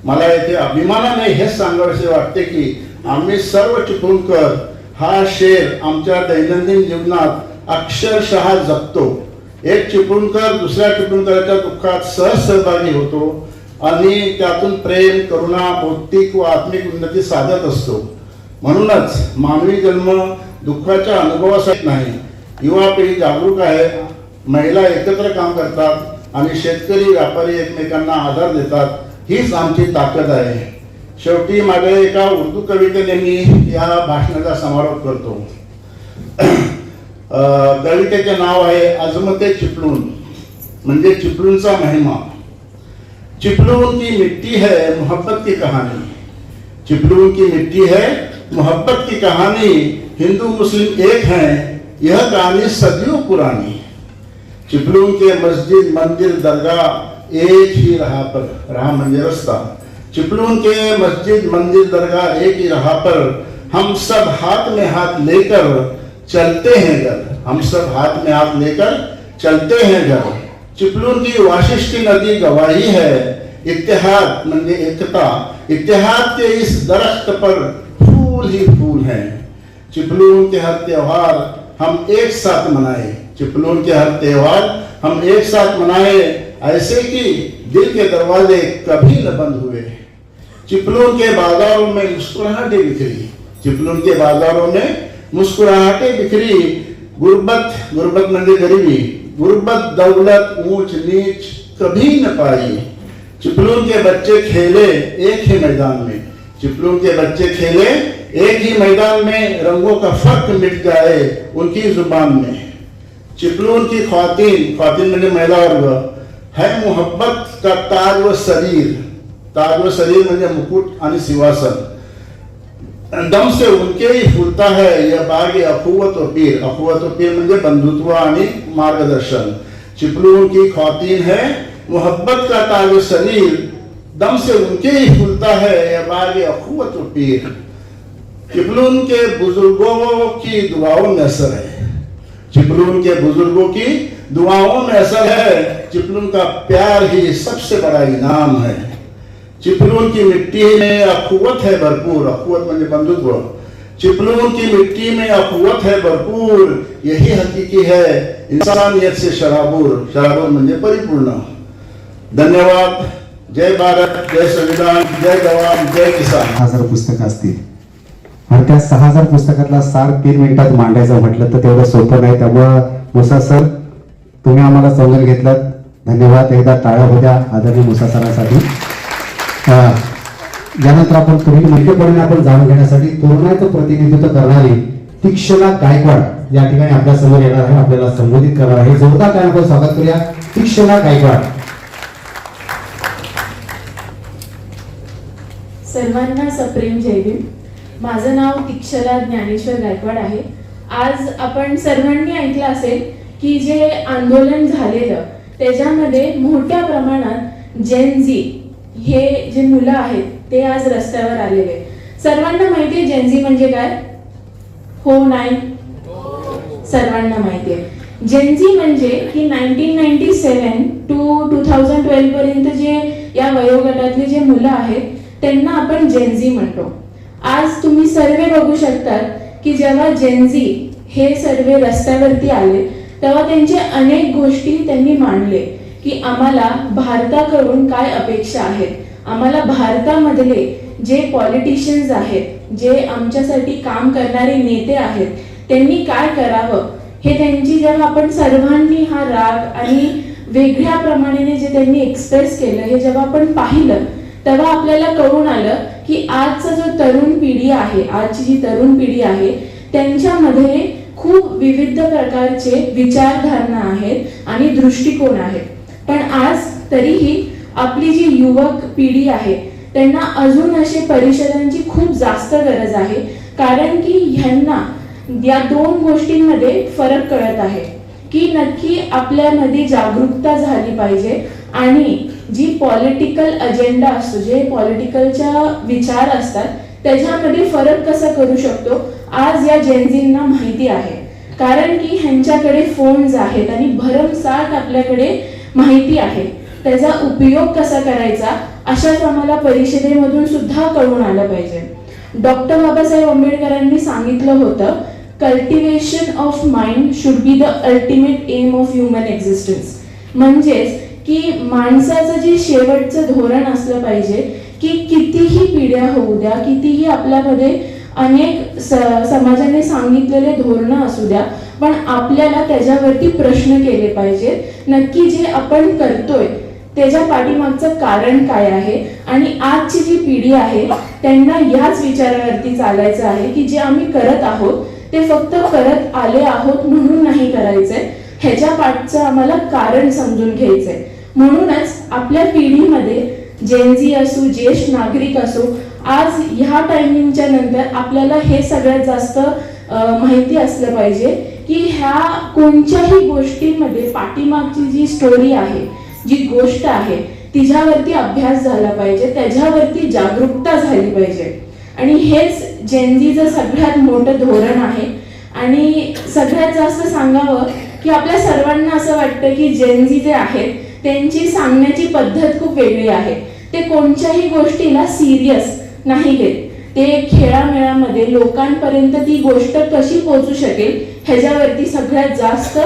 S5: मला येथे अभिमानाने हेच सांगावेसे वाटते की आम्ही सर्व चिपळूणकर हा शेर आमच्या दैनंदिन जीवनात अक्षरशः जपतो. एक चिपळूणकर दुसऱ्या चिपळूणकराच्या दुःखात सहभागी होतो आणि त्यातून प्रेम, करुणा, बौद्धिक व आत्मिक उन्नती साधत असतो. म्हणूनच मानवी जन्म दुःखाच्या अनुभवासाठी नाही. युवा पिढी जागरूक आहे, महिला एकत्र काम करतात आणि शेतकरी व्यापारी एकमेकांना आधार देतात. हीच आमची ताकद आहे. शेवटी मागे एका उर्दू कवितेने मी या भाषणाचा समारोप करतो. कवितेचे नाव आहे अजमते चिपळूण, म्हणजे चिपळूणचा महिमा. चिपळूण की मिट्टी है मोहब्बत की कहानी, चिपळूण की मिट्टी है मोहब्बत की कहानी, हिंदू मुस्लिम एक हैं यह कहानी सदियों पुरानी. चिपळूण के मस्जिद मंदिर दरगाह एक ही राह पर, राह म्हणजे रस्ता. चिपळूण के मस्जिद मंदिर दरगाह एक ही राह पर, हम सब हाथ में हाथ लेकर चलते हैं घर, हम सब हाथ में हाथ लेकर चलते हैं घर. चिपळूण की वाशिष्ठी नदी गवाही है, इत्तेहाद म्हणजे एकता, इत्तेहाद के इस दरख्त पर फूल ही फूल हैं. चिपळूण के हर त्योहार हम एक साथ मनाए, चिपळूण के हर त्योहार हम एक साथ मनाए, ऐसे कि दिल के दरवाजे कभी न बंद हुए. चिपळूण के बाजारों में मुस्कुराहटें बिखरी, चिपळूण के बाजारों में मुस्कुराहटें बिखरी. गुर्बत, गुर्बत म्हणजे गरिबी, गुर्बत दौलत ऊंच नीच कभी न पाई. चिपळूण के बच्चे खेले एक ही मैदान में, चिपळूण के बच्चे खेले एक ही मैदान में, रंगों का फर्क मिट जाए उनकी जुबान में. चिपळूण की ख्वातीन, ख्वातीन म्हणजे महिला वर्ग, है मोहब्बत का ताज व शरीर, ताज व शरीर म्हणजे मुकुट आणि सिंहासन. दम से उनके ही फूलता है यह बाग अखुवत व पीर, अखुवत व पीर म्हणजे बंधुत्व आणि मार्गदर्शन. चिपळूण की ख्वातीन है मोहब्बत का ताज व शरीर, दम से उनके ही फूलता है यह बाग अखुवत व पीर. चिपळूण के बुजुर्गों की दुआओं में असर है, चिपळूण के बुजुर्गों की दुआओं में असर है, चिपळूण का प्यार ही सबसे बड़ा इनाम है. चिपळूण की मिट्टी में अखुवत है भरपूर, अखुवत म्हणजे बंधुत्व. चिपळूण की मिट्टी में अखुवत है भरपूर, यही हकीकी है इंसानियत से शराबूर, शराबूर म्हणजे परिपूर्ण. धन्यवाद. जय भारत, जय संविधान, जय जवान, जय किसान.
S2: 6,000 पुस्तकं असतील आणि त्या 6,000 पुस्तकातला सार 3 मिनिटात मांडायचं म्हटलं तर तेवढं सोपं नाही. त्यामुळं मुसा सर, तुम्ही आम्हाला समजून घेतलात, धन्यवाद. एकदा टाळ्या होत्या आदरणीय मुसा सरांसाठी. यानंतर आपण पुढील मुख्यपणे आपण जाणून घेण्यासाठी तरुणाईचं प्रतिनिधित्व करणारी तीक्षणा गायकवाड या ठिकाणी आपल्या समोर येणार आहे, आपल्याला संबोधित करणार आहे. जोरदार टाळ्या आपण स्वागत करूया तीक्षणा गायकवाड.
S6: सर्वांना सप्रेम जय भीम. माझं नाव तीक्षणा ज्ञानेश्वर गायकवाड आहे. आज आपण सर्वांनी ऐकलं असेल की जे आंदोलन झालेलं त्याच्यामध्ये मोठ्या प्रमाणात जेन झी हे जे मुलं आहेत ते आज रस्त्यावर आलेले. सर्वांना माहिती आहे जेन झी म्हणजे काय? हो नाही? सर्वांना माहिती आहे. जेन झी म्हणजे की 1997 टू 2012 पर्यंत जे या वयोगटातले जे मुलं आहेत त्यांना आपण जेन झी म्हणतो. आज तुम्ही सर्वे बघू शकतात की जेव्हा जेन झी हे सर्वे रस्त्यावरती आले तेव्हा त्यांचे अनेक गोष्टी त्यांनी मांडले की आम्हाला भारताकडून काय अपेक्षा आहेत, आम्हाला भारतामधले जे पॉलिटिशियन्स आहेत, जे आमच्यासाठी काम करणारे नेते आहेत त्यांनी काय करावं हे त्यांची जेव्हा आपण सर्वांनी हा राग आणि वेगळ्या प्रमाणे जे त्यांनी एक्सप्रेस केलं हे जेव्हा आपण पाहिलं तेव्हा आपल्याला कळून आलं की आजचा जो तरुण पिढी आहे, आजची जी तरुण पिढी आहे त्यांच्यामध्ये खूप विविध प्रकारचे विचारधारणा आहेत आणि दृष्टिकोन आहेत. पण आज तरीही आपली जी युवक पिढी आहे त्यांना अजून असे परिषदांची खूप जास्त गरज आहे, कारण की ह्यांना या 2 गोष्टींमध्ये फरक कळत आहे की नक्की आपल्यामध्ये जागरूकता झाली पाहिजे आणि जी पॉलिटिकल अजेंडा असतो, जे पॉलिटिकलच्या विचार असतात त्याच्यामध्ये फरक कसा करू शकतो आज या जेनझींना माहिती आहे. कारण की ह्यांच्याकडे फोन्स आहेत आणि भरमसाठ आपल्याकडे माहिती आहे, त्याचा उपयोग कसा करायचा अशाच आम्हाला परिषदेमधून सुद्धा कळून आलं पाहिजे. डॉक्टर बाबासाहेब आंबेडकरांनी सांगितलं होतं cultivation of mind should be the ultimate aim of human existence. म्हणजेच की माणसाचं जे शेवटचं धोरण असलं पाहिजे की कितीही पिढ्या होऊ द्या, कितीही आपल्यामध्ये अनेक समाजाने सांगितलेले धोरणं असू द्या, पण आपल्याला त्याच्यावरती प्रश्न केले पाहिजेत. नक्की जे आपण करतोय त्याच्या पाठीमागचं कारण काय आहे आणि आजची जी पिढी आहे त्यांना याच विचारावरती चालायचं आहे की जे आम्ही करत आहोत ते फक्त करत आले आहोत म्हणून नाही करायचंय, ह्याच्या पाठचं आम्हाला कारण समजून घ्यायचंय. म्हणूनच आपल्या पिढीमध्ये जेनझी असो, ज्येष्ठ नागरिक असो, आज ह्या टायमिंगच्या नंतर आपल्याला हे सगळ्यात जास्त माहिती असलं पाहिजे की ह्या कोणत्याही गोष्टीमध्ये पाठीमागची जी स्टोरी आहे, जी गोष्ट आहे, तिच्यावरती अभ्यास झाला पाहिजे, त्याच्यावरती जागरूकता झाली पाहिजे. आणि हेच जेनझीचं सगळ्यात मोठं धोरण आहे. आणि सगळ्यात जास्त सांगावं की आपल्या सर्वांना असं वाटतं की जेनझी जे आहेत त्यांची सांगण्याची पद्धत खूप वेगळी आहे. ते कोणत्याही गोष्टीला सिरियस नाही घेत. ते खेळामेळामध्ये लोकांपर्यंत ती गोष्ट कशी पोहोचू शकेल ह्याच्यावरती सगळ्यात जास्त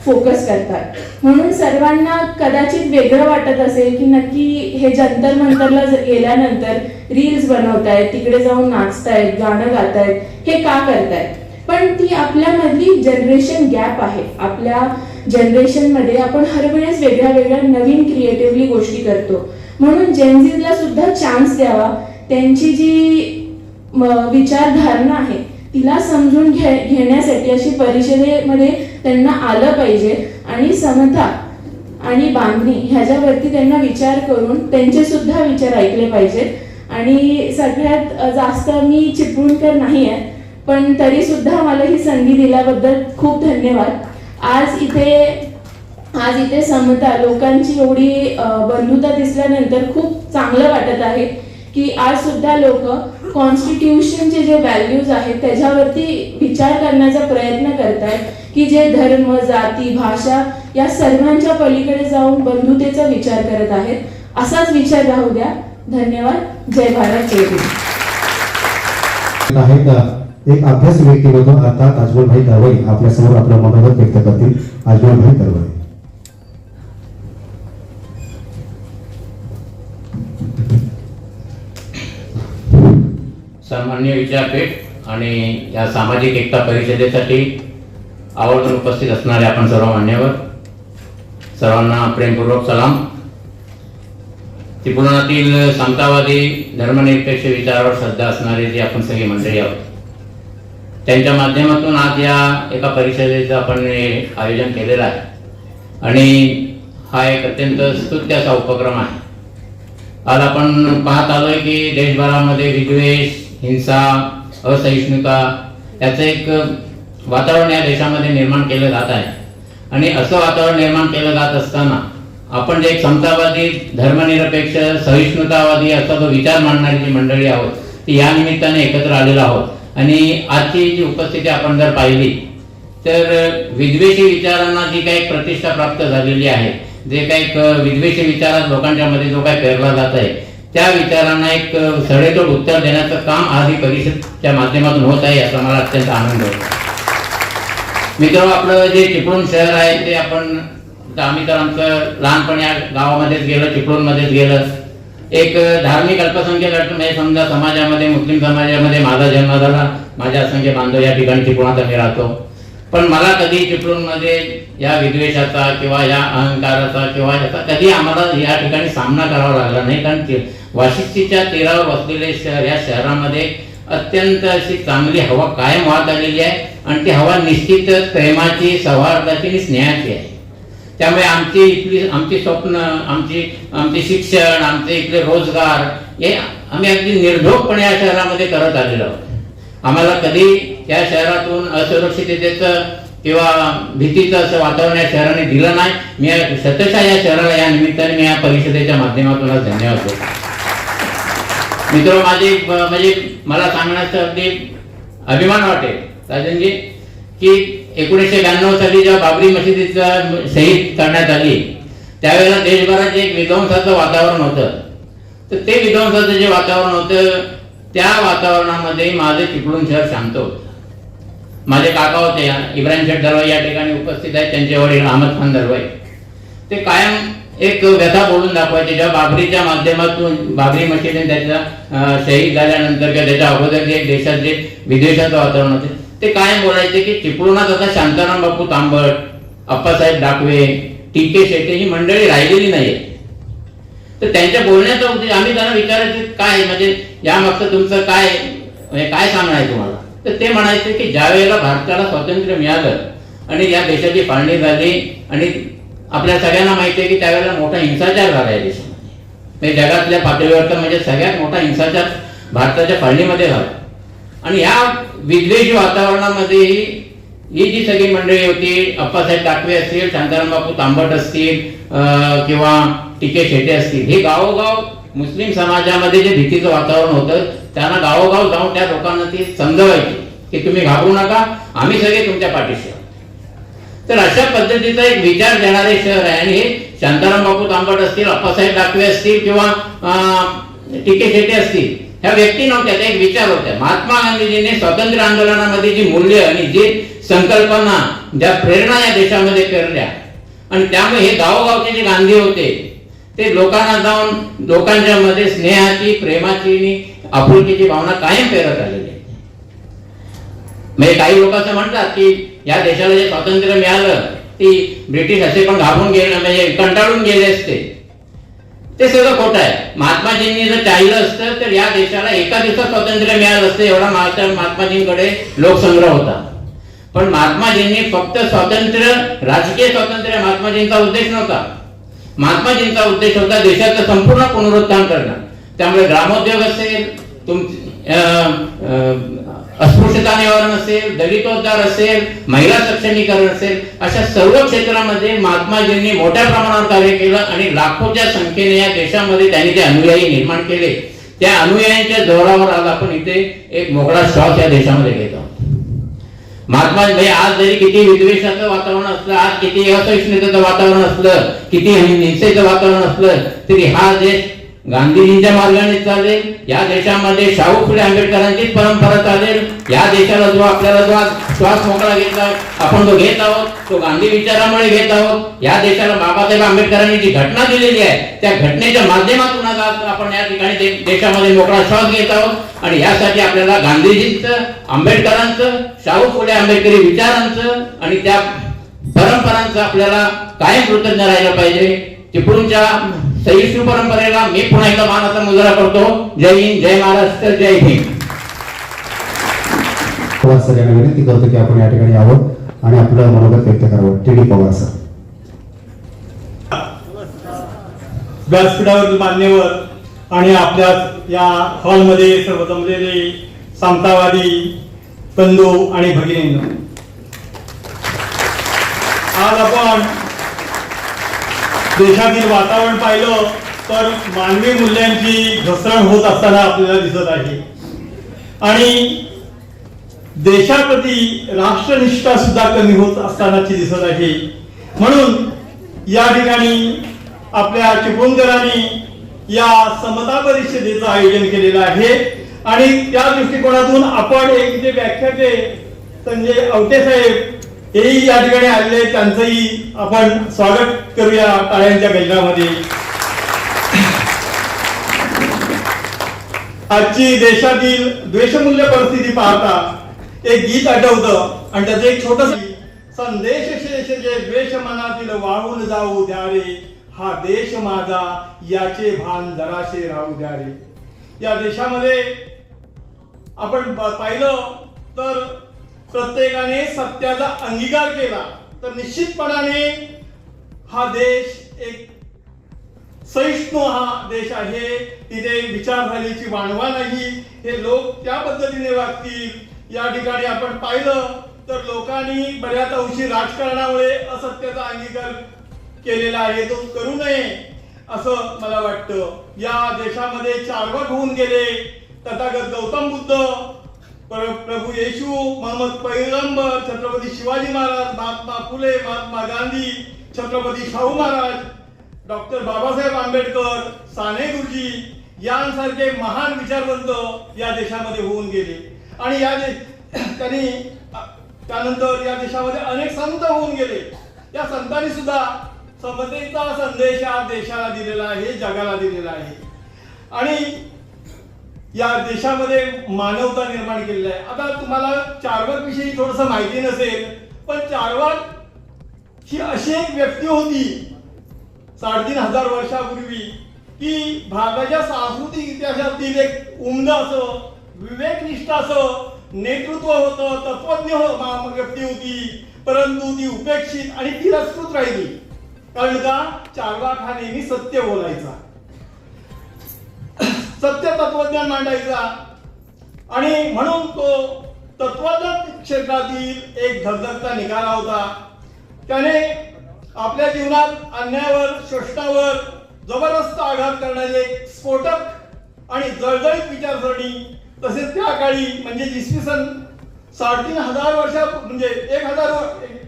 S6: फोकस करतात. म्हणून सर्वांना कदाचित वेगळं वाटत असेल की नक्की हे जंतर मंतरला गेल्यानंतर रील्स बनवतायत, तिकडे जाऊन नाचतायत, गाणं गातायत, हे का करतायत. पण ती आपल्यामधली जनरेशन गॅप आहे. आपल्या जनरेशनमध्ये आपण हर वेळेस वेगळ्या वेगळ्या नवीन क्रिएटिव्हली गोष्टी करतो. म्हणून जेनझीला सुद्धा चान्स द्यावा. त्यांची जी विचारधारणा आहे तिला समजून घेण्यासाठी अशी परिषदेमध्ये त्यांना आलं पाहिजे आणि समता आणि बांधणी ह्याच्यावरती त्यांना विचार करून त्यांचे सुद्धा विचार ऐकले पाहिजेत. आणि सगळ्यात जास्त मी चिपळूणकर नाही आहे, पण तरी सुद्धा मला ही संधी दिल्याबद्दल खूप धन्यवाद. आज इथे समता लोकांची एवढी बंधुता दिसल्यानंतर खूप चांगलं वाटत आहे की आज सुद्धा लोक कॉन्स्टिट्यूशनचे जे व्हॅल्यूज आहेत त्याच्यावरती विचार करण्याचा प्रयत्न करतायत की जे धर्म, जाती, भाषा या सर्वांच्या पलीकडे जाऊन बंधुतेचा विचार करत आहेत. असाच विचार राहू द्या. धन्यवाद. जय भारत, जय भीम.
S2: एक अभ्यास व्यक्तिमत्व अर्थात अजमलभाई दरवई आपल्यासमोर आपलं मनोगत व्यक्त करतील. अजमलभाई दरवई.
S7: सन्माननीय विद्यापीठ आणि या सामाजिक एकता परिषदेसाठी आवर्जून उपस्थित असणारे आपण सर्व मान्यवर, सर्वांना प्रेमपूर्वक सलाम. चिपळुणातील समतावादी धर्मनिरपेक्ष विचारावर श्रद्धा असणारे जे आपण सगळी मंडळी आहोत, त्यांच्या माध्यमातून आज या एका परिषदेचं आपण आयोजन केलेलं आहे. आणि हा एक अत्यंत स्तुत्य असा उपक्रम आहे. आज आपण पाहत आलोय की देशभरामध्ये विद्वेष, हिंसा, असहिष्णुता याचं एक वातावरण या देशामध्ये निर्माण केलं जात आहे. आणि असं वातावरण निर्माण केलं जात असताना आपण जे एक समतावादी, धर्मनिरपेक्ष, सहिष्णुतावादी असा जो विचार मांडणारी जी मंडळी आहोत ती या निमित्ताने एकत्र आलेलो आहोत. आणि आजची जी उपस्थिती आपण जर पाहिली तर विद्वेषी विचारांना जी काही प्रतिष्ठा प्राप्त झालेली आहे, जे काही विद्वेषी विचारात लोकांच्या मध्ये जो काही पेरला जात आहे त्या विचारांना एक सडेतोड उत्तर देण्याचं काम आज ही परिषदेच्या माध्यमातून होत आहे, याचा मला अत्यंत आनंद होतो. मित्र, आपलं जे चिपळूण शहर आहे ते आम्ही तर आमचं लहानपणी या गावामध्येच गेलं, चिपळूणमध्येच गेलं. एक धार्मिक अल्पसंख्याक म्हणजे समजा समाजामध्ये, मुस्लिम समाजामध्ये माझा जन्म झाला, माझे असंख्य बांधव या ठिकाणी चिपळूणात आम्ही राहतो. पण मला कधी चिपळूणमध्ये या विद्वेषाचा किंवा या अहंकाराचा किंवा याचा कधी आम्हाला या ठिकाणी सामना करावा लागला नाही. कारण वाशिष्ठीच्या तीरावर वसलेले शहर, या शहरामध्ये अत्यंत अशी चांगली हवा कायम वाहत आलेली आहे. आणि ती हवा निश्चितच प्रेमाची, सौहार्दाची आणि स्नेहाची आहे. त्यामुळे आमची स्वप्न, आमचे शिक्षण, आमचे इथले रोजगार हे आम्ही अगदी निर्धोकपणे या शहरामध्ये करत आलेलो आहोत. आम्हाला कधी या शहरातून असुरक्षिततेचं किंवा भीतीचं असं वातावरण या शहराने दिलं नाही. मी सततच्या या शहराला या निमित्ताने मी या परिषदेच्या माध्यमातून धन्यवाद देतो. मित्र, म्हणजे मला सांगण्याचा अगदी अभिमान वाटेल राजनजी की 1992 साली जेव्हा बाबरी मशिदीचं शहीद करण्यात आली त्यावेळेला देशभरात एक विध्वंसाचं वातावरण होतं. तर ते विध्वंसाचं जे वातावरण होतं त्या वातावरणामध्ये माझे चिपळूण शहर शांत होतं. माझे काका होते इब्राहिम शेठ दरवाई या ठिकाणी उपस्थित आहेत, त्यांचे वडील अहमद खान दरवाई. ते कायम एक व्यथा बोलून दाखवायचे. जेव्हा बाबरीच्या माध्यमातून बाबरी मशिदीने त्याचा शहीद झाल्यानंतर किंवा त्याच्या अगोदर जे देशात जे विद्वेषाचं वातावरण होते ते कायम बोलायचे की चिपळूणात आता शांताराम बापू तांबट, अप्पासाहेब डाकवे, टी के शेटे ही मंडळी राहिलेली नाहीये. तर त्यांच्या बोलण्याचा उद्देश आम्ही त्यांना विचारायचं काय म्हणजे यामागचं तुमचं काय म्हणजे काय सांगणं आहे तुम्हाला. तर ते म्हणायचे की ज्या वेळेला भारताला स्वातंत्र्य मिळालं आणि या देशाची फाळणी झाली आणि आपल्या सगळ्यांना माहिती आहे की त्यावेळेला मोठा हिंसाचार झाला या देशामध्ये, जगातल्या पातळीवर तर म्हणजे सगळ्यात मोठा हिंसाचार भारताच्या फाळणीमध्ये झाला. आणि या विद्वेषी वातावरणामध्ये ही जी सगळी मंडळी होती, अप्पासाहेब दानवे असतील, शांताराम बापू तांबट असतील किंवा टीके शेटे असतील, हे गावोगाव मुस्लिम समाजामध्ये जे भीतीचं वातावरण होतं त्यांना गावोगाव जाऊन त्या लोकांना ती समजवायची की तुम्ही घाबरू नका, आम्ही सगळे तुमच्या पाठीशी आहोत. तर अशा पद्धतीचा एक विचार देणारे शहर आहे. आणि हे शांताराम बापू तांबट असतील, अप्पासाहेब दानवे असतील किंवा टीके शेटे असतील, ह्या व्यक्ती नव्हत्या, त्या एक विचार होत्या. महात्मा गांधीजींनी स्वातंत्र्य आंदोलनामध्ये जी मूल्य आणि जी संकल्पना, ज्या प्रेरणा या देशामध्ये पेरल्या आणि त्यामुळे हे गावोगावचे जे गांधी होते ते लोकांना जाऊन लोकांच्या मध्ये स्नेहाची, प्रेमाची आणि आपुलकीची भावना कायम पेरत आलेली आहे. म्हणजे काही लोक असं म्हणतात की या देशाला जे स्वातंत्र्य मिळालं ती ब्रिटिश असे पण घाबरून गेले, म्हणजे कंटाळून गेले असते. ते सगळं खोटं आहे. महात्माजींनी जर चाहिलं असतं तर या देशाला एका दिवसात स्वातंत्र्य मिळालं असतं, एवढा महात्माजींकडे लोकसंग्रह होता. पण महात्माजींनी फक्त स्वातंत्र्य, राजकीय स्वातंत्र्य महात्माजींचा उद्देश नव्हता. महात्माजींचा उद्देश होता देशाचं संपूर्ण पुनरुत्थान करणं. त्यामुळे ग्रामोद्योग असेल, अस्पृश्यता निवारण असेल, दलितोद्धार असेल, महिला सक्षमीकरण असेल, अशा सर्व क्षेत्रामध्ये महात्माजींनी मोठ्या प्रमाणावर कार्य केलं आणि लाखोच्या संख्येने या देशामध्ये त्यांनी ते अनुयायी निर्माण केले. त्या अनुयायांच्या जोरावर आज आपण इथे एक मोकळा श्वास या देशामध्ये घेत आहोत. महात्मा आज जरी किती विद्वेषाचं वातावरण असलं, आज किती असहिष्णुतेचं वातावरण असलं, किती हिंसेचं वातावरण असलं, तरी हा देश गांधीजींच्या मार्गाने चालेल. या देशामध्ये शाहू फुले आंबेडकरांचीच परंपरा चालेल. या देशाला जो आपल्याला जो श्वास मोकळा घेतला आपण जो घेत आहोत तो गांधी विचारामुळे घेत आहोत. या देशाला बाबासाहेब आंबेडकरांनी जी घटना दिलेली आहे त्या घटनेच्या माध्यमातून आज आपण या ठिकाणी देशामध्ये मोकळा श्वास घेत आहोत. आणि यासाठी आपल्याला गांधीजींचं, आंबेडकरांचं, शाहू फुले आंबेडकरी विचारांचं आणि त्या परंपरांचं आपल्याला कायम कृतज्ञ राहिलं पाहिजे. चिपळूणच्या सहिष्णू परंपरेला मी पुन्हा एकदा मानाचा मुजरा करतो. जय हिंद, जय महाराष्ट्र, जय भीम.
S2: पवार सर यांना विनंती करतो की आपण या ठिकाणी यावं आणि आपलं मनोगत व्यक्त करावं. टी.डी. पवार सर.
S8: व्यासपीठावरील मान्यवर आणि आपल्या या हॉलमध्ये सर्व जमलेले समतावादी बंधू आणि भगिनींनो, आज आपण देशातील वातावरण पाहिलं तर मानवी मूल्यांची घसरण होत असताना आपल्याला दिसत आहे आणि देशाप्रती राष्ट्रनिष्ठा सुद्धा कमी होत असतानाची दिसत आहे. म्हणून या ठिकाणी आपल्या चिपळूणकरांनी या समता परिषदेचं आयोजन केलेलं आहे आणि त्या दृष्टिकोनातून आपण एक जे व्याख्याते संजय आवटे साहेब हेही या ठिकाणी आलेले, त्यांचंही आपण स्वागत करूया टाळ्यांच्या गजरामध्ये. आजची देशातील द्वेषमूल्य परिस्थिती पाहता एक गीत आठवतं आणि त्याचं एक छोटस संदेश शेष जे द्वेष मनातील वाहून जाऊ द्या रे, हा देश माझा याचे भान जराशे राहू द्या रे. या देशामध्ये आपण पाहिलं तर प्रत्येकाने सत्याचा अंगीकार केला तर निश्चितपणाने हा देश एक सहिष्णू हा देश आहे. तिथे विचारधारेची वाणवा नाही, हे लोक त्या पद्धतीने वागतील. या ठिकाणी आपण पाहिलं तर लोकांनी बऱ्याच अंशी राजकारणामुळे असत्याचा अंगीकार केलेला आहे, तो करू नये असं मला वाटतं. या देशामध्ये चारवट होऊन गेले. तथागत गौतम बुद्ध, प्रभू येशू, मोहम्मद पैगंबर, छत्रपती शिवाजी महाराज, महात्मा फुले, महात्मा गांधी, छत्रपती शाहू महाराज, डॉक्टर बाबासाहेब आंबेडकर, साने गुरुजी यांसारखे महान विचारवंत या देशामध्ये होऊन गेले. आणि त्यांनी त्यानंतर या देशामध्ये अनेक संत होऊन गेले. या संतांनी सुद्धा समतेचा संदेश या देशाला दिलेला आहे, जगाला दिलेला आहे. आणि या देशामध्ये मानवता निर्माण केलेली आहे. आता तुम्हाला चारवाक विषयी थोडस माहिती नसेल, पण चारवाक ही अशी एक व्यक्ती होती 3,500 वर्षापूर्वी की भारताच्या सांस्कृतिक इतिहासातील एक उमदा असं, विवेकनिष्ठ असं नेतृत्व होतं, तत्वज्ञ व्यक्ती होती, परंतु ती उपेक्षित आणि तिरस्कृत राहिली. कारण का चार्वाक हा नेहमी सत्य बोलायचा, सत्य तत्वज्ञान मांडायचा, आणि म्हणून तो तत्वज्ञान क्षेत्रातील एक धगधगता निघाला होता. त्याने आपल्या जीवनात अन्यायावर, शोषणावर जबरदस्त आघात करणारे एक स्फोटक आणि जळजळीत विचारसरणी, तसेच त्या काळी म्हणजे इसवी सन 3,500 वर्षा म्हणजे 1000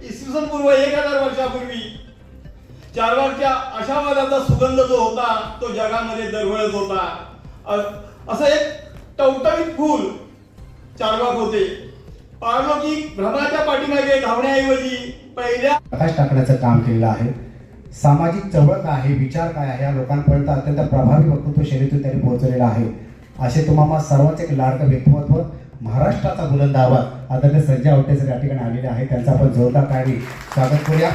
S8: इसवी सन पूर्व 1000 वर्षापूर्वी चार्वाकच्या आशावादाचा सुगंध जो होता तो जगामध्ये दरवळत होता. असं एक टवटवीत फूल चार्वाक होते. पारलौकिक भ्रमाच्या पाठीमागे धावण्याऐवजी पहिल्या
S2: प्रकाश टाकण्याचं काम केलेलं आहे. सामाजिक चळवळ काय आहे, विचार काय आहे, या लोकांपर्यंत अत्यंत प्रभावी वक्तृत्व शैलीतून त्यांनी पोहोचलेलं आहे. असे तुम्हाला सर्वांचे एक लाडकं व्यक्तिमत्व, महाराष्ट्राचा बुलंद आवाज आदरणीय संजय आवटे सर या ठिकाणी आलेले आहे. त्यांचा आपण जोरदार टाळी स्वागत करूया.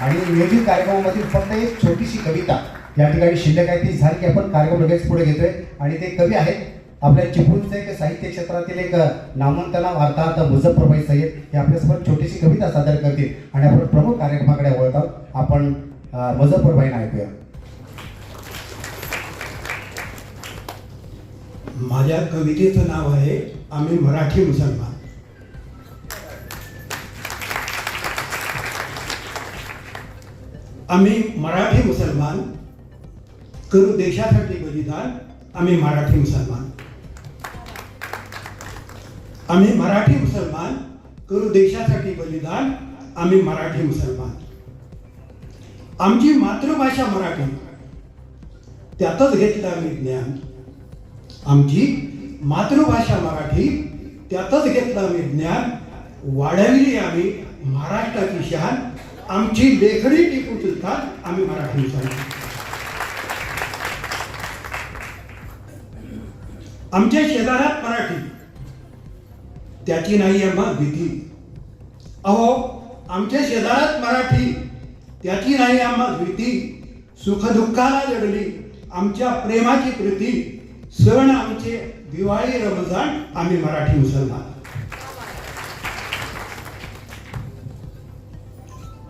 S2: आणि नियोजित कार्यक्रमामधील फक्त एक छोटीशी कविता या ठिकाणी शिल्लक आहे, ती झाली की आपण कार्यक्रम लगेच पुढे घेतोय. आणि ते कवी आहेत आपल्या चिपळूणचे एक साहित्य क्षेत्रातील एक नामवंत नाव अर्थात मुझफ्फरभाई सय्यद, हे आपल्यासमोर छोटीशी कविता सादर करतील आणि आपण प्रमुख कार्यक्रमाकडे वळत आहोत. आपण मुझफ्फरभाईंना ऐकूया.
S9: माझ्या कवितेचं नाव आहे आम्ही मराठी मुसलमान. आम्ही मराठी मुसलमान करू देशासाठी बलिदान, आम्ही मराठी मुसलमान. आम्ही मराठी मुसलमान करू देशासाठी बलिदान, आम्ही मराठी मुसलमान. आमची मातृभाषा मराठी, त्यातच घेतलं आम्ही ज्ञान. आमची मातृभाषा मराठी, त्यातच घेतलं आम्ही ज्ञान. वाढविली आम्ही महाराष्ट्राची शान, आमची लेखणी टिकू चुलतात, आम्ही मराठी मुसलमान. आमच्या शेजारात मराठी, त्याची नाही आम्हा भीती. अहो आमच्या शेजारात मराठी, त्याची नाही आम्हा भीती. सुखदुःखाला जडली आमच्या प्रेमाची प्रीती. सण आमचे दिवाळी, रमजान, आम्ही मराठी मुसलमान.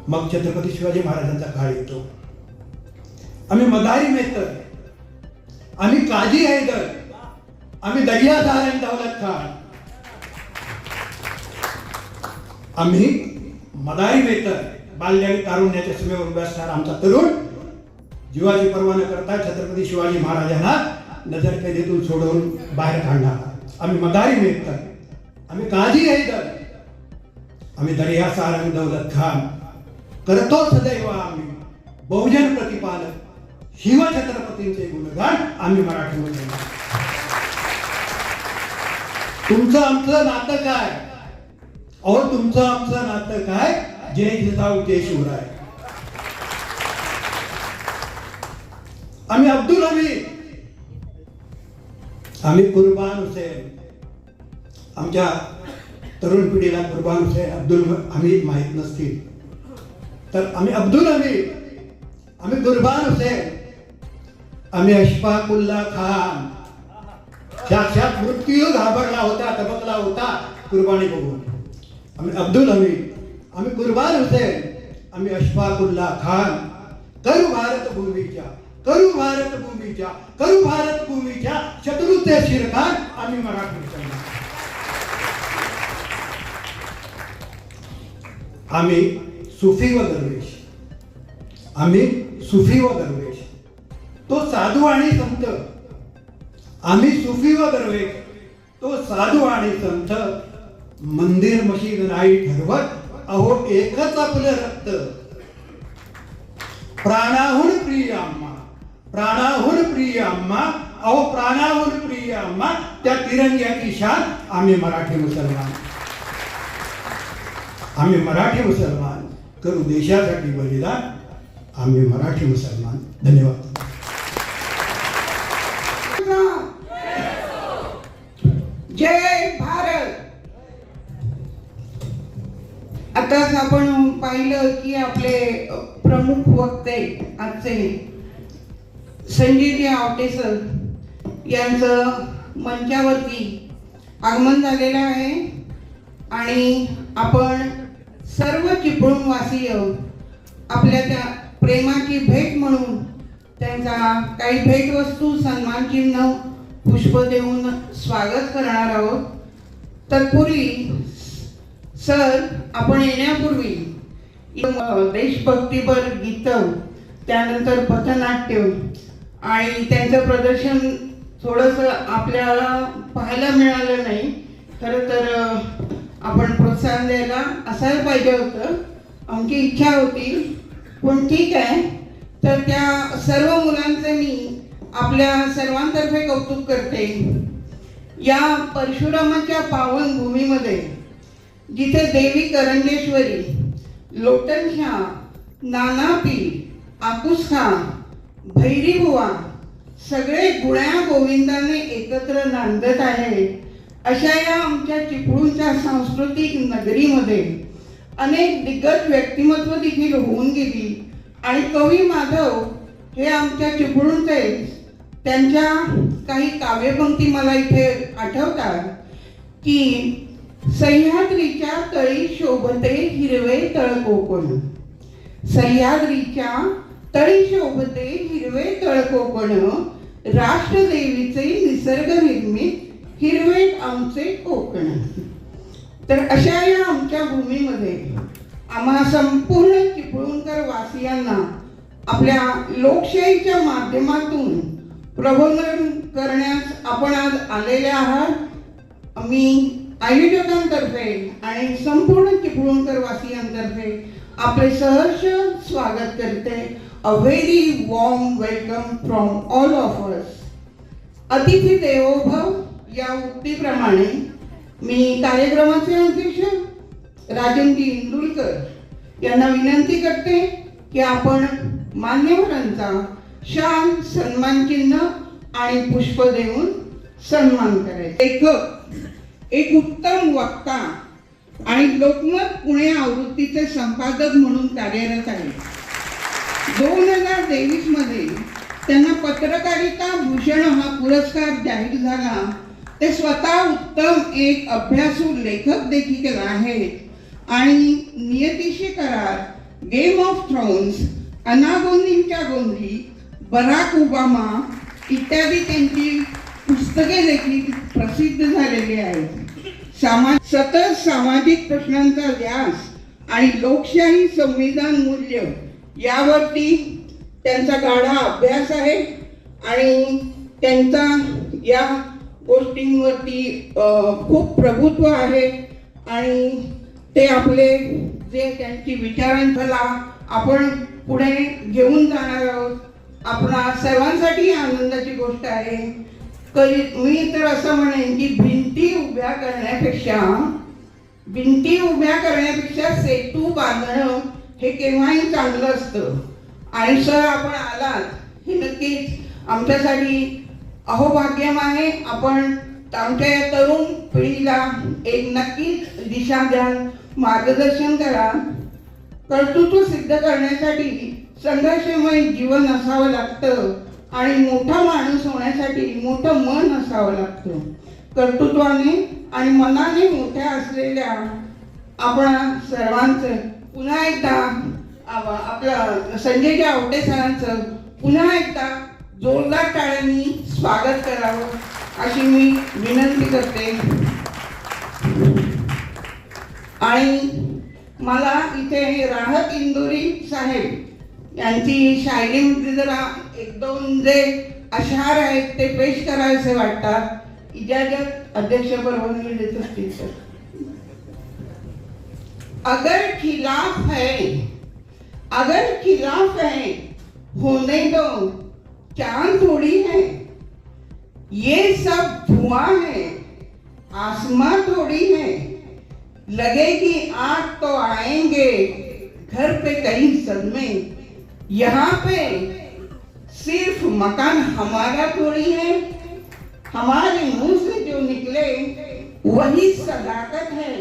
S9: मग छत्रपती शिवाजी महाराजांचा काळ येतो. आम्ही मदारी मेहतर, आम्ही काजी हैदर, आम्ही दर्यादार आणि दौलत खान. आम्ही मदारी मेहतर, बाल्य आणि तारुण्याच्या सीमेवर उभा असणारा आमचा तरुण जीवाची पर्वा न करता छत्रपती शिवाजी महाराजांना नजरकैदेतून सोडवून बाहेर काढणार. आम्ही मदारी मेहतर, आम्ही काजी हैदर, आम्ही दर्या सारंग दौलत खान. करतो सदैव आम्ही बहुजन प्रतिपालक, शिवछत्रपतींचे गुणगान, आम्ही मराठी मुसलमान. तुमचं आमचं नातं काय? अहो तुमचं आमचं नातं काय? जय जिजाऊ जय शिवराय. आम्ही अब्दुल हमीद, आम्ही कुर्बान हुसेन. आमच्या तरुण पिढीला कुर्बान हुसेन, अब्दुल हमीद माहीत नसतील तर आम्ही अब्दुल हमीद, आम्ही कुर्बान हुसेन, आम्ही अशफाकुल्ला खान. साक्षात मृत्यू घाबरला होता, तबकला होता कुर्बानी बघून. आम्ही अब्दुल हमीद, आम्ही कुर्बान हुसेन, आम्ही अशफाकुल्ला खान. करू भारत भूमीच्या, करू भारत भूमीच्या, करू भारत भूमीच्या शत्रूचे शिरखान, आम्ही मराठी मुसलमान. आम्ही सुफी व दरवेश, आम्ही सुफी व दरवेश. तो साधू आणि संत. आम्ही सुफी व दरवेश, तो साधू आणि संत. मंदिर मशीद नाही ठरवत, अहो एकच आपलं रक्त. प्राणाहून प्रिय आम्हा, प्राणाहून प्रिय आम्हा, अहो प्राणाहून प्रिय आम्हा. त्या तिरंग्याची शान, आम्ही मराठी मुसलमान. आम्ही मराठी मुसलमान करू देशासाठी बलिदान, आम्ही मराठी मुसलमान. धन्यवाद.
S10: जय भारत. आताच आपण पाहिलं की आपले प्रमुख वक्ते आजचे संजयजी आवटे सर यांचं मंचावरती आगमन झालेलं आहे आणि आपण सर्व चिपळूणवासीय आपल्या त्या प्रेमाची भेट म्हणून त्यांचा काही भेटवस्तू, सन्मानचिन्ह, पुष्प देऊन स्वागत करणार आहोत. तत्पूर्वी सर आपण येण्यापूर्वी देशभक्तीपर गीतं, त्यानंतर पथनाट्य आणि त्यांचं प्रदर्शन थोडंसं आपल्याला पाहायला मिळालं नाही. खरं तर आपण प्रोत्साहन द्यायला असायला पाहिजे होतं, आमची इच्छा होती. पण ठीक आहे. तर त्या सर्व मुलांचे मी आपल्या सर्वांतर्फे कौतुक करते. या परशुरामाच्या पावन भूमीमध्ये जिथे देवी करंजेश्वरी, लोटनशाह, नानापीर, आकुसखा, भैरीबुवा सगळे गुण्या गोविंदाने एकत्र नांदत आहे. अशा या आमच्या चिपळूणच्या सांस्कृतिक नगरीमध्ये अनेक दिग्गज व्यक्तिमत्व देखील होऊन गेली आणि कवी माधव हे आमच्या चिपळूणचे, त्यांच्या काही काव्यपंक्ती मला इथे आठवतात की सह्याद्रीच्या तळी शोभते हिरवे तळ कोकण, सह्याद्रीच्या तळी शोभते हिरवे तळ कोकण, राष्ट्रदेवीचे निसर्ग निर्मित हिरवे आमचे कोकण. तर अशा या आमच्या भूमीमध्ये आम्हा संपूर्ण चिपळूणकर वासियांना आपल्या लोकशाहीच्या माध्यमातून प्रबोधन करण्यास आपण आज आलेले आहात. मी आयोजकांतर्फे आणि संपूर्ण चिपळूणकर वासियांतर्फे आपले सहर्ष स्वागत करते. A very warm welcome from all of us. अतिथी देवो भव या उक्तीप्रमाणे मी कार्यक्रमाचे अध्यक्ष राजनजी इंदुलकर यांना विनंती करते की आपण मान्यवरांचा शाल, सन्मानचिन्ह आणि पुष्प देऊन सन्मान करायचा. एक उत्तम वक्ता आणि लोकमत पुणे आवृत्तीचे संपादक म्हणून कार्यरत आहे. 2023 मध्ये त्यांना पत्रकारिता भूषण हा पुरस्कार जाहीर झाला. ते स्वतः उत्तम एक अभ्यासू लेखक देखील आहेत आणि नियतीशी करार, गेम ऑफ थ्रोन्स, अनागोंदींच्या गोंदी, बराक ओबामा इत्यादी त्यांची पुस्तके देखील प्रसिद्ध झालेली आहेत. सतत सामाजिक प्रश्नांचा ध्यास आणि लोकशाही संविधान मूल्य यावरती त्यांचा गाढा अभ्यास आहे आणि त्यांचा या गोष्टींवरती खूप प्रभुत्व आहे आणि ते आपले जे त्यांची विचारांला आपण पुढे घेऊन जाणार आहोत. आपणा सर्वांसाठी आनंदाची गोष्ट आहे. मी तर असं म्हणेन की भिंती उभ्या करण्यापेक्षा सेतू बांधणं हे केव्हाही चांगलं असतं. आणि सर आपण आलात हे नक्कीच आमच्यासाठी अहोभाग्यम आहे. आपण आमच्या या तरुण पिढीला एक नक्कीच दिशा द्याल, मार्गदर्शन करा. कर्तृत्व सिद्ध करण्यासाठी संघर्षमय जीवन असावं लागतं आणि मोठा माणूस होण्यासाठी मोठं मन असावं लागतं. कर्तृत्वाने आणि मनाने मोठ्या असलेल्या आपण सर्वांचं पुन्हा एकदा आपलं संजयजी आवटे सरांचं पुन्हा एकदा जोरदार टाळ्यांनी स्वागत करावं अशी मी विनंती करते. आणि मला इथे राहत इंदोरी साहेब यांची शायरीमध्ये जरा एक दोन जे अशहार आहेत ते पेश करायचे वाटतात. इजाजत अध्यक्ष परवानगी देत असतील तर. अगर खिलाफ है होने दो, चांद थोड़ी है, ये सब धुआं है, आसमां थोड़ी है, लगेगी आग तो आएंगे घर पे कई सदमे, यहाँ पे सिर्फ मकान हमारा थोड़ी है, हमारे मुंह से जो निकले वही सदाकत है,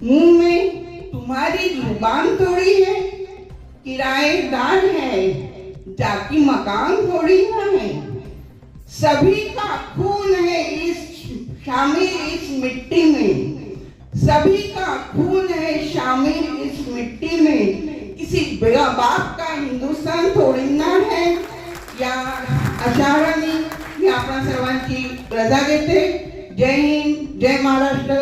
S10: मुंह में तुम्हारी जुबान थोड़ी है, किराएदार है जाति मकान थोड़ी ना है, सभी का खून है शामिल इस मिट्टी में, सभी का खून है शामिल इस मिट्टी में, किसी बेगा बाप का हिंदुस्तान थोड़ी ना है। या अशारांनी मी आपणा सर्वांची रजा घेते. जय हिंद, जय महाराष्ट्र.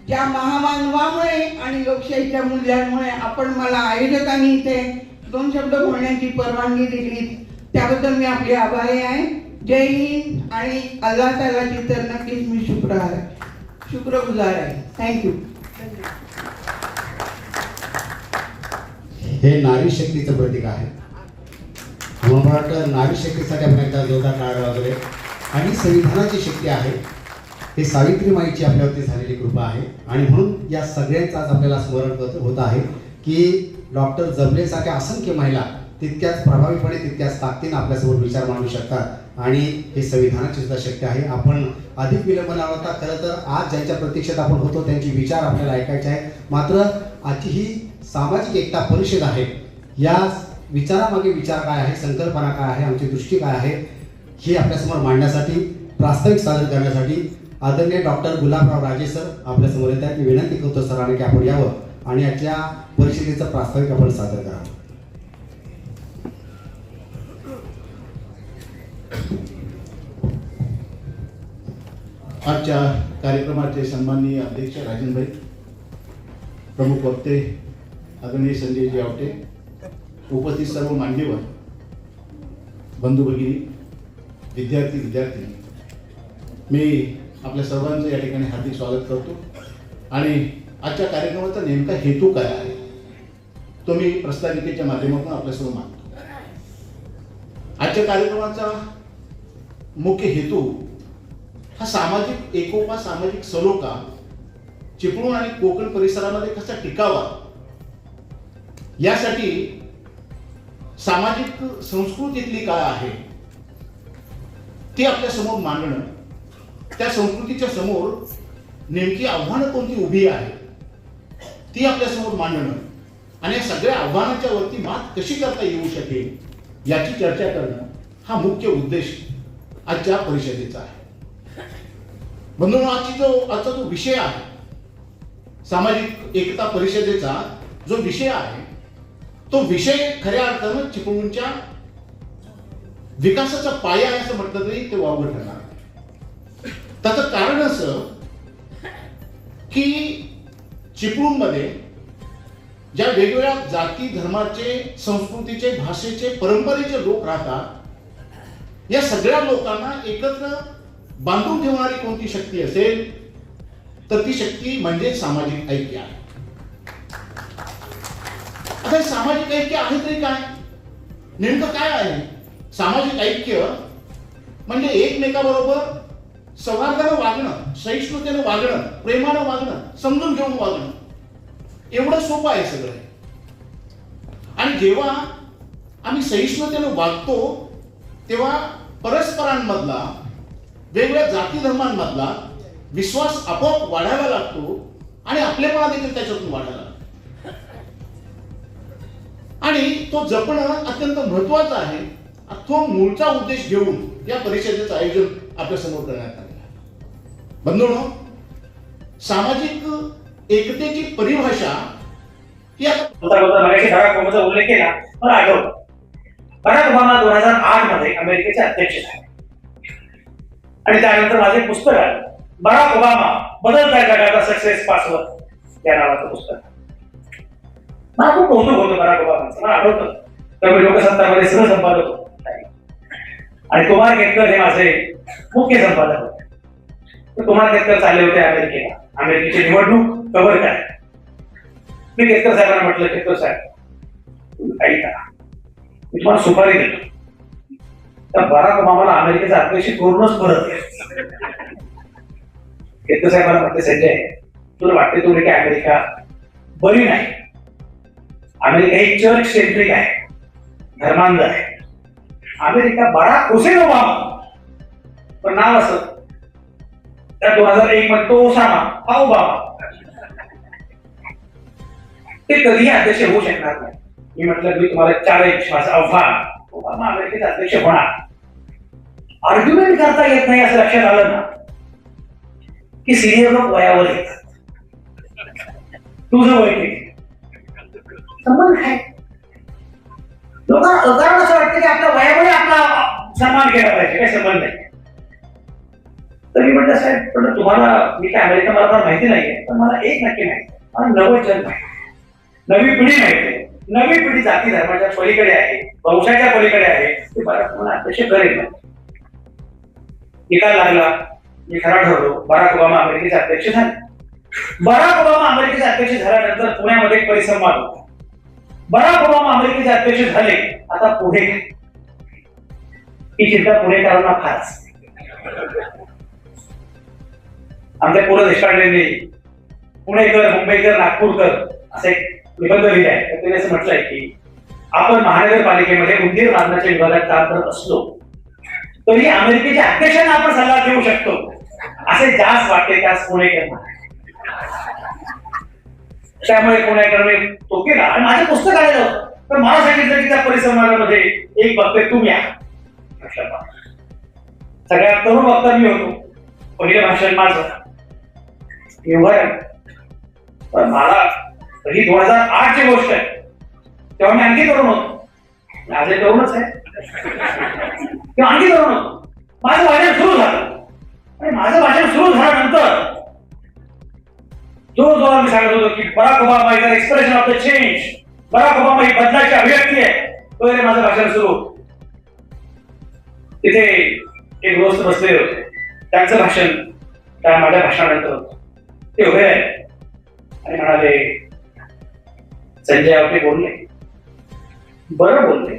S10: ज्या महामानवामुळे आणि लोकशाहीच्या मूल्यांमुळे आपण मला आयोजकांनी इथे 2 शब्द बोलण्याची परवानगी दिली त्याबद्दल मी आपले आभारी आहे. जय हिंद. आणि अल्लाह तालाची तर नक्कीच मी शुक्रगुजार आहे. थँक्यू.
S2: हे नारी शक्तीचं प्रतीक आहे. मला वाटतं नारी शक्तीसाठी आपण एकदा जोरदार टाळ्या वाजवले. आणि संविधानाची शक्ती आहे, हे सावित्रीमाईची आपल्यावरती झालेली कृपा आहे. आणि म्हणून या सगळ्यांचं आज आपल्याला स्मरण होत आहे की डॉक्टर जमलेसारख्या असंख्य महिला तितक्याच प्रभावीपणे तितक्याच ताकदीने आपल्यासमोर विचार मांडू शकतात. आणि हे संविधानाची सुद्धा शक्ती आहे. आपण अधिक विलंब न होता खरं तर आज ज्यांच्या प्रतीक्षेत आपण होतो त्यांचे विचार आपल्याला ऐकायचे आहेत. मात्र आजची ही सामाजिक एकता परिषद आहे, या विचारामागे विचार काय आहे, संकल्पना काय आहे, आमची दृष्टी काय आहे, हे आपल्यासमोर मांडण्यासाठी, प्रास्ताविक सादर करण्यासाठी आदरणीय डॉक्टर गुलाबराव राजे सर आपल्यासमोर येत आहेत. मी विनंती करतो सरांनी की आपण यावं आणि आजच्या परिषदेचं प्रास्ताविक आपण सादर करावं.
S5: आजच्या कार्यक्रमाचे सन्माननीय अध्यक्ष राजनभाई, प्रमुख वक्ते आदरणीय संजयजी आवटे, उपस्थित सर्व मान्यवर, बंधू भगिनी, विद्यार्थी, मी आपल्या सर्वांचं या ठिकाणी हार्दिक स्वागत करतो. आणि आजच्या कार्यक्रमाचा नेमका हेतू काय आहे तो मी प्रस्ताविकेच्या माध्यमातून आपल्यासमोर मांडतो. आजच्या कार्यक्रमाचा मुख्य हेतू हा सामाजिक एकोपा, सामाजिक सलोखा चिपळूण आणि कोकण परिसरामध्ये कसा टिकावा यासाठी सामाजिक संस्कृतीतली काय आहे ती आपल्या समोर मांडणं, त्या संस्कृतीच्या समोर नेमकी आव्हानं कोणती उभी आहे ती आपल्या समोर मांडणं आणि या सगळ्या आव्हानांच्या वरती मात कशी करता येऊ शकेल याची चर्चा करणं हा मुख्य उद्देश आजच्या परिषदेचा आहे. बंधूंनो, आजचा जो विषय आहे, सामाजिक एकता परिषदेचा जो विषय आहे, तो विषय खऱ्या अर्थानं चिपळूणच्या विकासाचा पाया आहे असं म्हटलं तरी ते वावगं ठरणार. त्याचं कारण असं की चिपळूणमध्ये ज्या वेगवेगळ्या जाती, धर्माचे, संस्कृतीचे, भाषेचे, परंपरेचे लोक राहतात, या सगळ्या लोकांना एकत्र बांधून ठेवणारी कोणती शक्ती असेल तर ती शक्ती म्हणजे सामाजिक ऐक्य आहे. आता सामाजिक ऐक्य आहे तरी काय, नेमकं काय आहे सामाजिक ऐक्य? म्हणजे एकमेकाबरोबर सौहार्दानं वागणं, सहिष्णुतेनं वागणं, प्रेमानं वागणं, समजून घेऊन वागणं, एवढं सोपं आहे सगळं. आणि जेव्हा आम्ही सहिष्णुतेनं वागतो तेव्हा परस्परांमधला, वेगवेगळ्या जाती धर्मांमधला विश्वास आपोआप वाढायला लागतो आणि आपलेपणा देखील त्याच्यातून वाढायला लागतो. आणि तो जपणं अत्यंत महत्वाचं आहे. तो मूळचा उद्देश घेऊन या परिषदेचं आयोजन आपल्या समोर करण्यात आले. बंधूंनो, सामाजिक एकतेची परिभाषा ही आता
S11: बराक ओबामाचा उल्लेख केला मला आठवलं. बराक ओबामा 2008 मध्ये अमेरिकेचे अध्यक्ष झाले आणि त्यानंतर माझे पुस्तक आहे बराक ओबामा बदलत्या जगाचा सक्सेस पासवर्ड या नावाचं पुस्तक. मला खूप कौतुक होतं बराक ओबामाचं. मला आठवतं तर मी लोकसत्तामध्ये सहसंपादक होतो आणि कुमार केतकर हे माझे मुख्य संपादक होते. तर कुमार केतकर चालले होते अमेरिकेला, अमेरिकेची निवडणूक कव्हर काय. मी केतकर साहेबांना म्हटलं, केतकर साहेब तुम्ही काही करा, मी तुम्हाला सुपारी देतो. तर बराक ओबामाला अमेरिकेचा अध्यक्ष करूनच परत केतकर साहेबांना म्हटलं, संजय तुला वाटते तुला की अमेरिका बरी नाही. अमेरिका ही चर्च सेंट्रिक आहे, धर्मांध आहे. अमेरिका बराक हुसेन ओबामा पण नाव असं. त्या 2001 मध्ये तो ओसामा हा ओबामा. ते कधीही अध्यक्ष होऊ शकणार नाही. मी म्हटलं मी तुम्हाला 4 माझं आव्हान ओबामा अमेरिकेचे अध्यक्ष होणार, आर्ग्युमेंट करता येत नाही असं लक्षात आलं ना की सिनियर लोक वयावर येतात. तुझं वय किती, संबंध काय? लोकांना अकारण असं वाटतं की आपल्या वयामुळे आपला सन्मान केला पाहिजे, काही संबंध नाही. तर मी म्हटलं साहेब, पण तुम्हाला मी काय अमेरिका मला फार माहिती नाहीये, पण मला एक नक्की माहिती, मला नवं जग माहिती, नवी पिढी माहिती आहे. नवी पिढी जाती धर्माच्या पलीकडे आहे, वंशाच्या पलीकडे आहे. ते मला तुम्हाला अध्यक्ष करेल. निकाल लागला, मी खरा ठरलो, बराक ओबामा अमेरिकेचे अध्यक्ष झाले. बराक ओबामा अमेरिकेचे अध्यक्ष झाल्यानंतर पुण्यामध्ये एक परिसंवाद होता. बराक ओबामा अमेरिकेचे अध्यक्ष झाले, आता पुढे काय? ही चिंता पुणेकरांना फार असते. आमच्या पु ल देशपांडेंनी पुणेकर, मुंबईकर, नागपूरकर असे एक निबंध लिहिले आहे. तर त्यांनी असं म्हटलंय की आपण महानगरपालिकेमध्ये उंदीर बांधण्याच्या विभागात काम करत असलो तरी अमेरिकेच्या अध्यक्षांना आपण सल्ला देऊ शकतो असे जास्त वाटते त्यास पुणेकरांना. त्यामुळे पुणेकरांनी तो केला आणि माझं पुस्तक आलेलं होतं. तर मला सांगितलं की त्या परिसंवादामध्ये एक वक्ते तुम्ही या. सगळ्यात तरुण वक्ता मी होतो, पहिलं भाषण माझं एवढं. पण मला ही 2008 ची गोष्ट आहे, तेव्हा मी आणखी तरुण होतो. आज तरुणच आहे, तेव्हा आणखी तरुण होतो. माझं भाषण सुरू झालं आणि माझं भाषण सुरू झाल्यानंतर जोर जोरात मी सांगत होतो की Barack Obama is expression of the change, Barack Obama ही बदलाची अभिव्यक्ती आहे. वगैरे माझं भाषण सुरू. तिथे एक दोस्त बसलेले होते, त्यांचं भाषण त्या माझ्या भाषणानंतर होतं. ते उभे आहे आणि म्हणाले, संजय आवटे बोलले, बरं बोलले,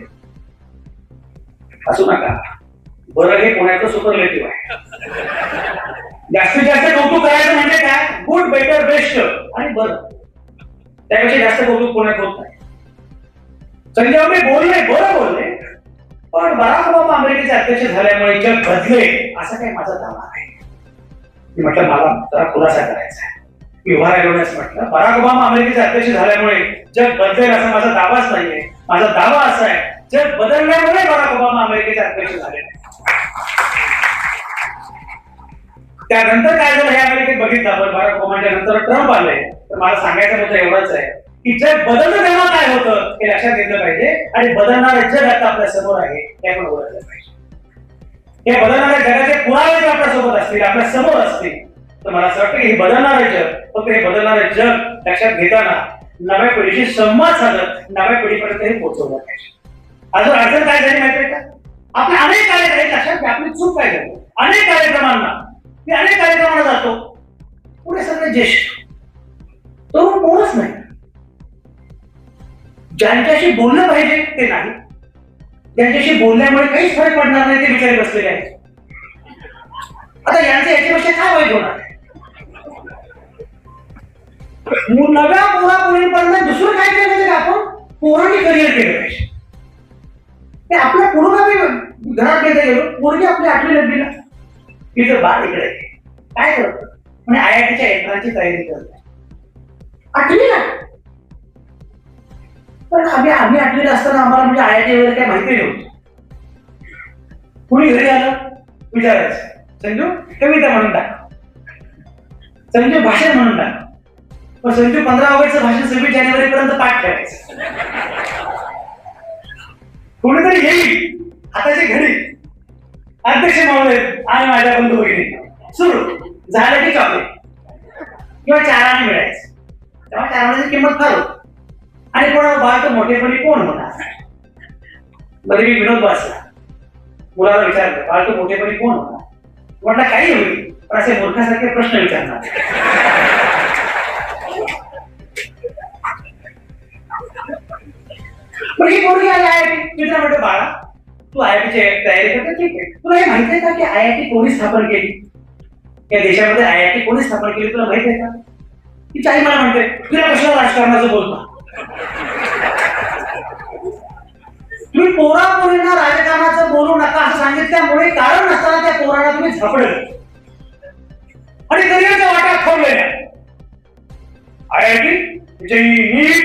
S11: असू नका, बरं हे पुण्याचं सुपरलेटिव्ह आहे. जास्तीत जास्त कौतुक करायचं म्हणजे काय? गुड, बेटर, बेस्ट आणि बरं. त्यापेक्षा जास्त कौतुक पुण्यात होत नाही. संजय आवटे बोलले, बरं बोलले, पण बराक ओबामा अमेरिकेचे अध्यक्ष झाल्यामुळे जग बदले असा काही माझा दावा आहे. मी म्हटलं मला जरा खुलासा करायचा आहे. मी उभा राहिलोच म्हटलं बराक ओबामा अमेरिकेचे अध्यक्ष झाल्यामुळे जग बदलेल असा माझा दावाच नाहीये. माझा दावा असा आहे, जग बदलल्यामुळे बराक ओबामा अमेरिकेचे अध्यक्ष झाले. त्यानंतर काय झालं हे अमेरिकेत बघितलं. आपण बराक ओबामाच्या नंतर ट्रम्प आले. तर मला सांगायचा मुद्दा एवढाच आहे की जग बदललं तेव्हा काय होतं हे लक्षात घेतलं पाहिजे आणि बदलणारं जग आता आपल्या समोर आहे हे आपण ओळखलं पाहिजे. हे बदलणाऱ्या जगाचे पुरावे जर आपल्या सोबत असतील, आपल्या समोर असतील, तर मला असं वाटतं की हे बदलणारं जग, फक्त हे बदलणारं जग लक्षात घेताना नव्या पिढीशी संवाद साधत नव्या पिढीपर्यंत हे पोहोचवलं पाहिजे. अजून अडचण काय झाली माहिती आहे का? आपले अनेक कार्यक्रम लक्षात घ्या, आपली चूक काय झाली. अनेक कार्यक्रमांना जातो, पुढे सगळे ज्येष्ठ, तरुण कोणच नाही. ज्यांच्याशी बोललं पाहिजे ते नाही, ज्यांच्याशी बोलल्यामुळे काहीच फरक पडणार नाही ते विचारी बसलेले आहेत. आता यांचे याच्यापेक्षा काय वाईट होणार? नव्या पोरापोरींपर्यंत दुसरं काय केलं पाहिजे? आपण पोरांनी करिअर केलं पाहिजे. ते आपल्या पूर्ण घरात गेलो, पोरगी आपल्या 8वी 9वीला, तिचं बाळ इकडे काय करत म्हणजे IITच्या एंट्रन्सची तयारी करत 8वीला. पण आम्ही 8वीला असताना आम्हाला म्हणजे IIT वगैरे काही माहिती नव्हतं. कुणी घरी आलं विचारायचं, संजू कविता म्हणून टाक, संजू भाषण म्हणून टाक. पण संजू 15 ऑगस्टचं भाषण 26 जानेवारी पर्यंत पाठ करायचं. कोणीतरी येईल हाताची घडी, अध्यक्ष महोदय आणि माझ्या बंधू भगिनी, सुरू झालं की चॉकलेट किंवा 4 आणे मिळायचं. तेव्हा 4 आण्याची किंमत फार होती. आणि कोणा बाळ मोठेपणी कोण होणार? मध्ये मी विनोद वाचला, मुलाला विचारलं बाळ तो मोठेपणी कोण होणार? म्हटलं काही होईल, पण असे मूर्खासारखे प्रश्न विचारणार. पण ही पोरगी आली IIT, तिला म्हटलं बाळा तू IITची तयारी करते, ठीक आहे. तुला हे माहिती आहे का की IIT कोणी स्थापन केली? या देशामध्ये IIT कोणी स्थापन केली तुला माहिती आहे का? ती आई मला म्हणते तुला कशाला राजकारणाचं बोलता? तुम्ही पोरापोरींना राजकारणाचं बोलू नका असं सांगितल्यामुळे कारण नसताना त्या पोरांना तुम्ही झपडलं आणि करिअरच्या वाट्यात ठेवलेल्या. IIT, JEE, NEET,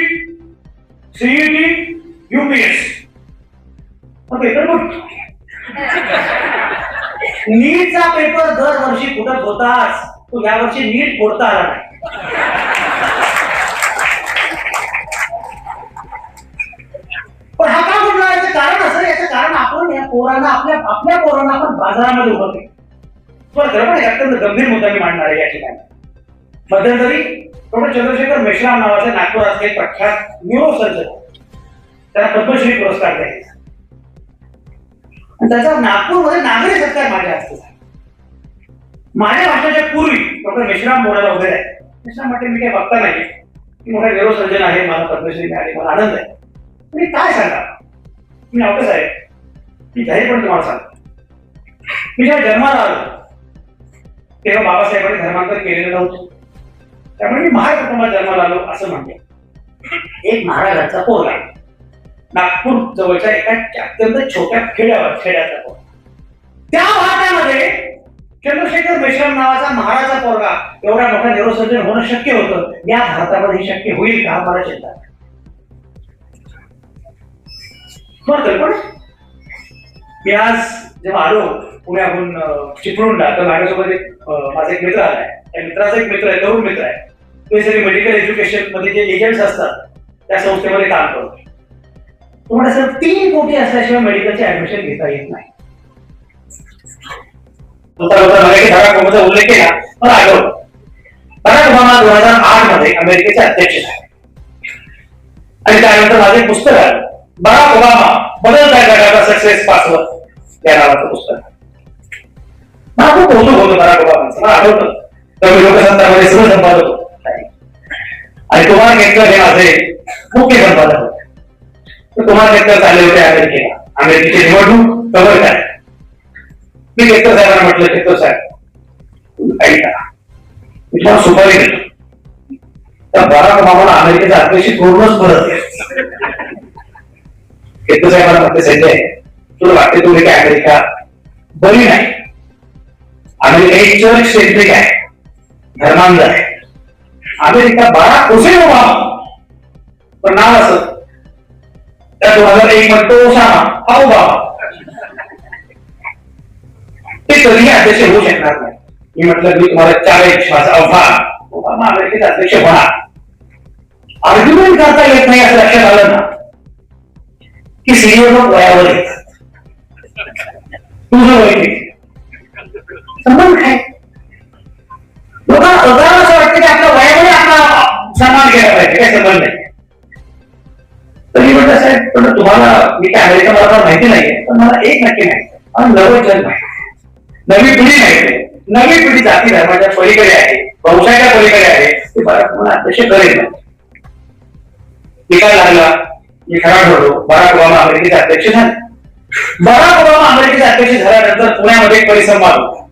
S11: CET, UPSC मग पेपर फुटतो. नीटचा पेपर दरवर्षी फुटत होताच, तो यावर्षी नीट फोडता आला नाही. पण हा का फुटला? याचं कारण असं, याचं कारण आपण या पोरांना आपल्या पोरांना आपण बाजारामध्ये उभं केलं. पण अत्यंत गंभीर मुद्दा मी मांडणार आहे या ठिकाणी. मध्यंतरी डॉक्टर चंद्रशेखर मेश्राम नावाचे नागपुरातले प्रख्यात न्यूरोसर्जन, त्यांना पद्मश्री पुरस्कार द्यायचा. त्याचा नागपूरमध्ये नागरी सत्कार माझ्या हस्ते झाला. माझ्या भाषणाच्या पूर्वी डॉक्टर मेश्राम बोलायला उभे आहे. मेश्राम म्हटले, मी काही बघता नाही, मी मोठा न्यूरोसर्जन आहे, मला पद्मश्री मिळाली, मला आनंद आहे. मी काय सांगा, मी नव्हतं साहेब, मी जाहीरपणे तुम्हाला सांगतो, मी जेव्हा जन्माला आलो तेव्हा बाबासाहेबांनी धर्मांतर केलेलं नव्हतं. त्यामुळे मी महार कुटुंबात जन्माला आलो असं म्हणते. एक महाराजांचा पोरगा नागपूर जवळच्या एका अत्यंत छोट्या खेड्याचा पोरगा. त्या भागामध्ये चंद्रशेखर मेश्राम नावाचा महाराजा पोरगा एवढा मोठा न्यूरोसर्जन होणं शक्य होतं. या भारतामध्ये हे शक्य होईल का, मला चिंता आहे. पण मी आज जेव्हा आलो पुण्याहून चिपळूणला, तर माझ्यासोबत माझा एक मित्र आलाय. त्या मित्राचा एक मित्र आहे, तरुण मित्र आहे. तो सगळे मेडिकल एज्युकेशन मध्ये जे एजंट्स असतात त्या संस्थेमध्ये काम करतो. तुम्हाला सर 3 कोटी असल्याशिवाय मेडिकलचे ऍडमिशन घेता येत नाही. धडाकोबाचा उल्लेख केला, मला आठवलं बराक ओबामा 2008 मध्ये अमेरिकेचे अध्यक्ष झाले. आणि त्यानंतर माझे पुस्तक आलं, बराक ओबामा बदलत्या जगाचा सक्सेस पासवर्ड या नावाचं पुस्तक. मला खूप कौतुक होतं बराक ओबामांचं. मला आठवतं तर लोकसत्तामध्ये सह संपादक होतो आणि कुमार केतकर हे माझे मुख्य संपादक होते. कुमार केतकर चालले होते अमेरिकेला, अमेरिकेची निवडणूक कव्हर करायला. मी केतकर साहेबांना म्हटलं, केतकर साहेब तुम्ही काही करा, मी तुम्हाला सुपारी देतो, त्या बराक ओबामाला अमेरिकेचा अध्यक्ष पूर्णच परत घ्या. केतकर साहेबांना म्हटलं, संजय तुला वाटते तुम्ही काय अमेरिका बरी नाही? अमेरिका ही चर्च सेंट्रिक आहे, धर्मांध आहे. अमेरिका बराक हुसेन ओबामा पण नाव असं, त्या 2001 मध्ये तो ओसामा हा ओबामा, ते कधीही अध्यक्ष होऊ शकणार नाही. मी म्हटलं मी तुम्हाला चॅलेंज, माझं आव्हान, ओबामा अमेरिकेचा अध्यक्ष होणार. आर्ग्युमेंट करता येत नाही असं लक्षात आलं ना की सीईओ लोक वयावर येतात. तुझं वय किती, संबंध काय? लोकांना असं वाटतं की आपल्या वयामुळे आपला सन्मान केला पाहिजे, काय संबंध नाही. तरी म्हटलं साहेब, पण तुम्हाला मी काय अमेरिका मला माहिती नाहीये, पण मला एक नक्की माहिती आहे, नवं जग माहिती, नवी पिढी माहिती, नवी पिढी जाती धर्माच्या पलीकडे आहे, वंशाच्या पलीकडे आहे. ते बराक मला अध्यक्ष करेल नाही. निकाल लागला, मी खरा ठरलो, बराक ओबामा अमेरिकेचे अध्यक्ष झाले. बराक ओबामा अमेरिकेचे अध्यक्ष झाल्यानंतर पुण्यामध्ये एक परिसंवाद होता.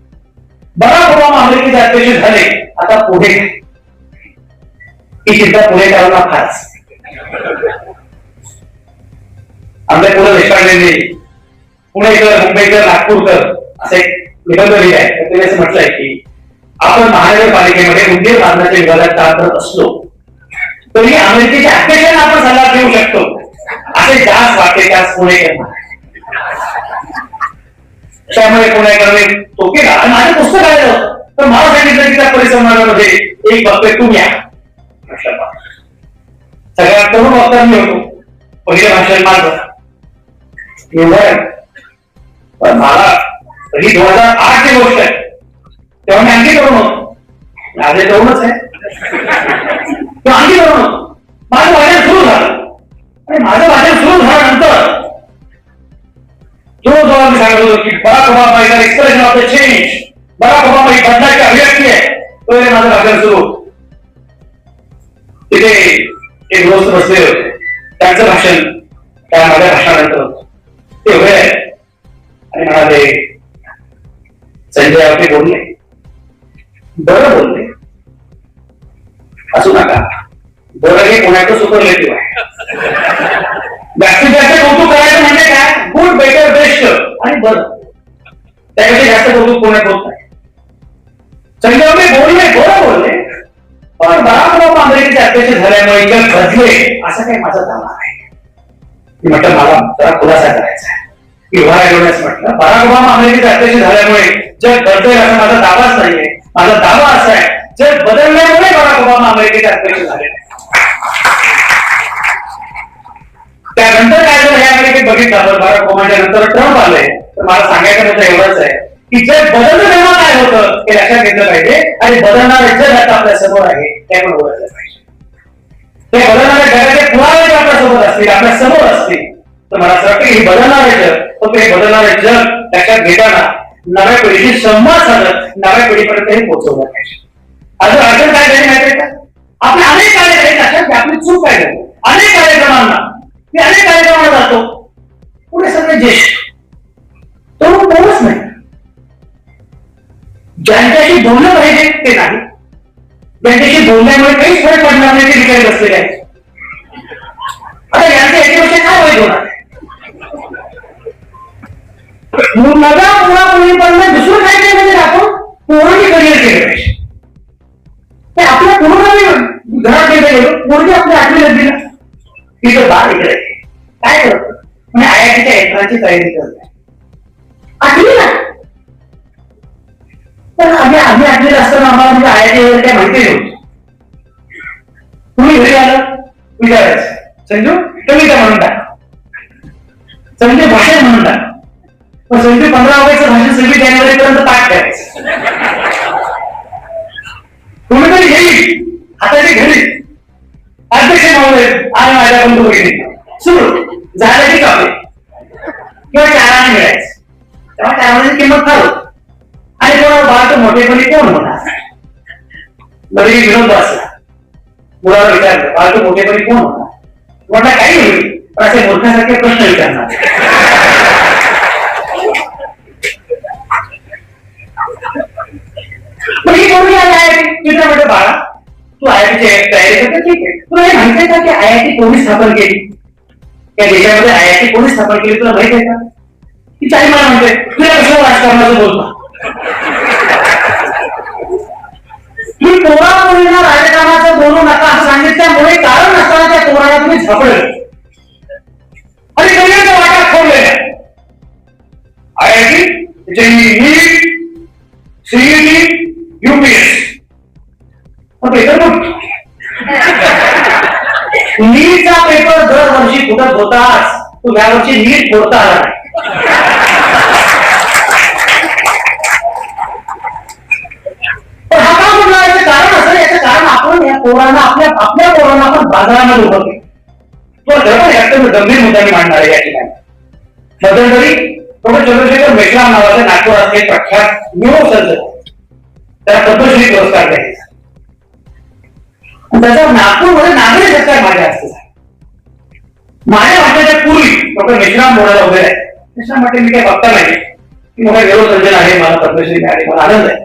S11: बराक ओबामा अमेरिकेचे अध्यक्ष झाले, आता पुढे ही चिंता पुणेकरांना फारच. आमच्या पुढे देशपांडेंनी पुणेकर, मुंबईकर, नागपूरकर असे एक निबंध लिहिले आहे. त्यांनी असं म्हटलंय की आपण महानगरपालिकेमध्ये उद्योग बांधण्याच्या विभागात काम करत असलो तरी अमेरिकेच्या अध्यक्षांना आपण सल्ला देऊ शकतो असे जास्त वाटते त्यास पुणेकर. त्यामुळे पुणेकरांनी तो केला आणि माझं पुस्तक आलेलं होतं. तर मला सांगितलं की त्या परिसंवादामध्ये एक वक्ते तू या. सगळ्यात तरुण वक्ता मी होतो, पहिलं भाषण माझं. पण मला ही 2008 ची गोष्ट आहे, तेव्हा मी आणखी तरुण होतो. माझे तरुणच आहे, आणखी तरुण होतो. माझं भाषण सुरू झालं आणि माझं भाषण सुरू झाल्यानंतर जो मी सांगत होतो की Barack Obama is expression of the change, Barack Obama ही बदलाची अभिव्यक्ती आहे, तो माझं भाषण सुरू. तिथे एक दोस्त बसले होते, त्यांचं भाषण त्या माझ्या भाषणानंतर होतं. ते उभे आहे आणि म्हणाले, संजय आपले बोलले बरं, बोलले असू नका, बरं हे पुण्याचं सुपरलेटिव्ह आहे. जास्तीत जास्त कौतुक करायचं म्हणजे काय, गुड, बेटर, बेस्ट आणि बरं, त्यापेक्षा जास्त कौतुक पुण्यात होत नाही. संजय आपले बोलले बरं, बोलले पण बराक ओबामा अमेरिकेचे अध्यक्ष झाल्यामुळे जग बदले असं काही माझा दावा आहे. म्हटलं मला जरा खुलासा करायचा आहे. की व्हाय एवढंच म्हटलं. बराक ओबामा अमेरिकेचे अध्यक्ष झाल्यामुळे जग बदलेल असा माझा दावाच नाहीये. माझा दावा असा आहे, जग बदलल्यामुळे बराक ओबामा अमेरिकेचे अध्यक्ष झाले. त्यानंतर काय झालं हे अमेरिकेत बघितलं. बराक ओबामाच्या नंतर ट्रम्प आले. तर मला सांगायचं मुद्दा एवढाच आहे की जग बदललं तेव्हा काय होतं हे लक्षात घेतलं पाहिजे, आणि बदलणारे जग आता आपल्या समोर आहे हे पण ओळखलं पाहिजे. ते बदलणाऱ्या जगाचे पुरावे जर आपल्या सोबत असतील, आपल्या समोर असतील, तर मला असं वाटतं की बदलणारे जग, फक्त हे बदलणारे जग लक्षात घेताना नव्या पिढीशी संवाद साधत नव्या पिढीपर्यंत हे पोहोचवलं पाहिजे. अजून काय झाले माहितीये का, आपले अनेक कार्यक्रम लक्षात घ्या, आपली चूक काय झाली, अनेक कार्यक्रमांना जातो, पुढे सगळे ज्येष्ठ तो कोणच नाही, ज्यांच्याशी बोललं पाहिजे ते नाही, ज्यांच्याशी बोलल्यामुळे काहीच फरक पडणार नाही ते विचार बसलेले आहेत. आता यांच्या याच्यापेक्षा काय वाईट होणार, नव्या मुलामुलींपर्यंत दुसरं काय केलं म्हणजे आपण पोरांनी करिअर केलं पाहिजे. ते आपल्या पूर्ण घरात गेलो, पोरगी आपल्या आठवीला दिला, तिथं बाळ इकडे काय करतो म्हणजे आयआयटीच्या यंत्राची तयारी करते आठवीला. तर आम्ही आठवीला असताना आम्हाला म्हणजे आयआयटी वगैरे काय माहिती नव्हती. तुम्ही घरी आलं विचारायचं, संजू कविता म्हणून टाक, संजू भाषण म्हणून टाक, पण संजू 15 ऑगस्टचं भाषण 26 जानेवारीपर्यंत पाठ करायचं. कोणीतरी घेईल हाताची घरी अध्यक्ष महोदय आणि माझ्या बंधू भगिनी सुरू झालं की कापले किंवा चाराने मिळायचं, तेव्हा चाराची किंमत फार होती. आणि कोणा बाळ मोठेपणी कोण होणार, बरी विनोद असला मुलाला विचारलं बाळ तो मोठेपणी कोण होणार, मोठा काही होईल पण असे मूर्खासारखे प्रश्न विचारणार. पण ही कोणी तिथं म्हणजे बाळा तू आयआयटीची तयारी करते, ठीक आहे, तुला हे माहिती आहे का की आयआयटी कोणी स्थापन केली, या देशामध्ये आयआयटी कोणी स्थापन केली तुला माहिती आहे का? ती चाई मला म्हणते तुला कसं राजकारणाचं बोलतो, तुम्ही पोरा मुलींना राजकारणाचं बोलू नका असं सांगितल्यामुळे कारण नसताना त्या पोराला तुम्ही झपडलं आणि करिअरच्या वाटा खोललेल्या. आयआयटी नीट सीईटी यूपीएस नीटचा पेपर दरवर्षी फुटत होताच, तू यावर्षी नीट फोडता आला नाही. पण हा का म्हणला, याचं कारण असं, याचं कारण आपण या पोरांना आपल्या पोरांना आपण बाजारामध्ये उभं केलं. तो धर्म गंभीर मुद्द्याने मांडणार आहे या ठिकाणी. मध्यंतरी डॉक्टर चंद्रशेखर मेश्राम नावाचे नागपुरातले प्रख्यात न्यूरोसर्जन, त्याला पद्मश्री पुरस्कार द्यायचा. त्याचा नागपूरमध्ये नागरी सत्कार माझ्या हस्ते झाला. माझ्या भाषेच्या पूर्वी डॉक्टर मेश्राम बोलायला वगैरे आहे. मेश्राम म्हटले मी काही बघता नाही की मोठा न्यूरोसर्जन आहे, मला पद्मश्री मिळाली, मला आनंद आहे.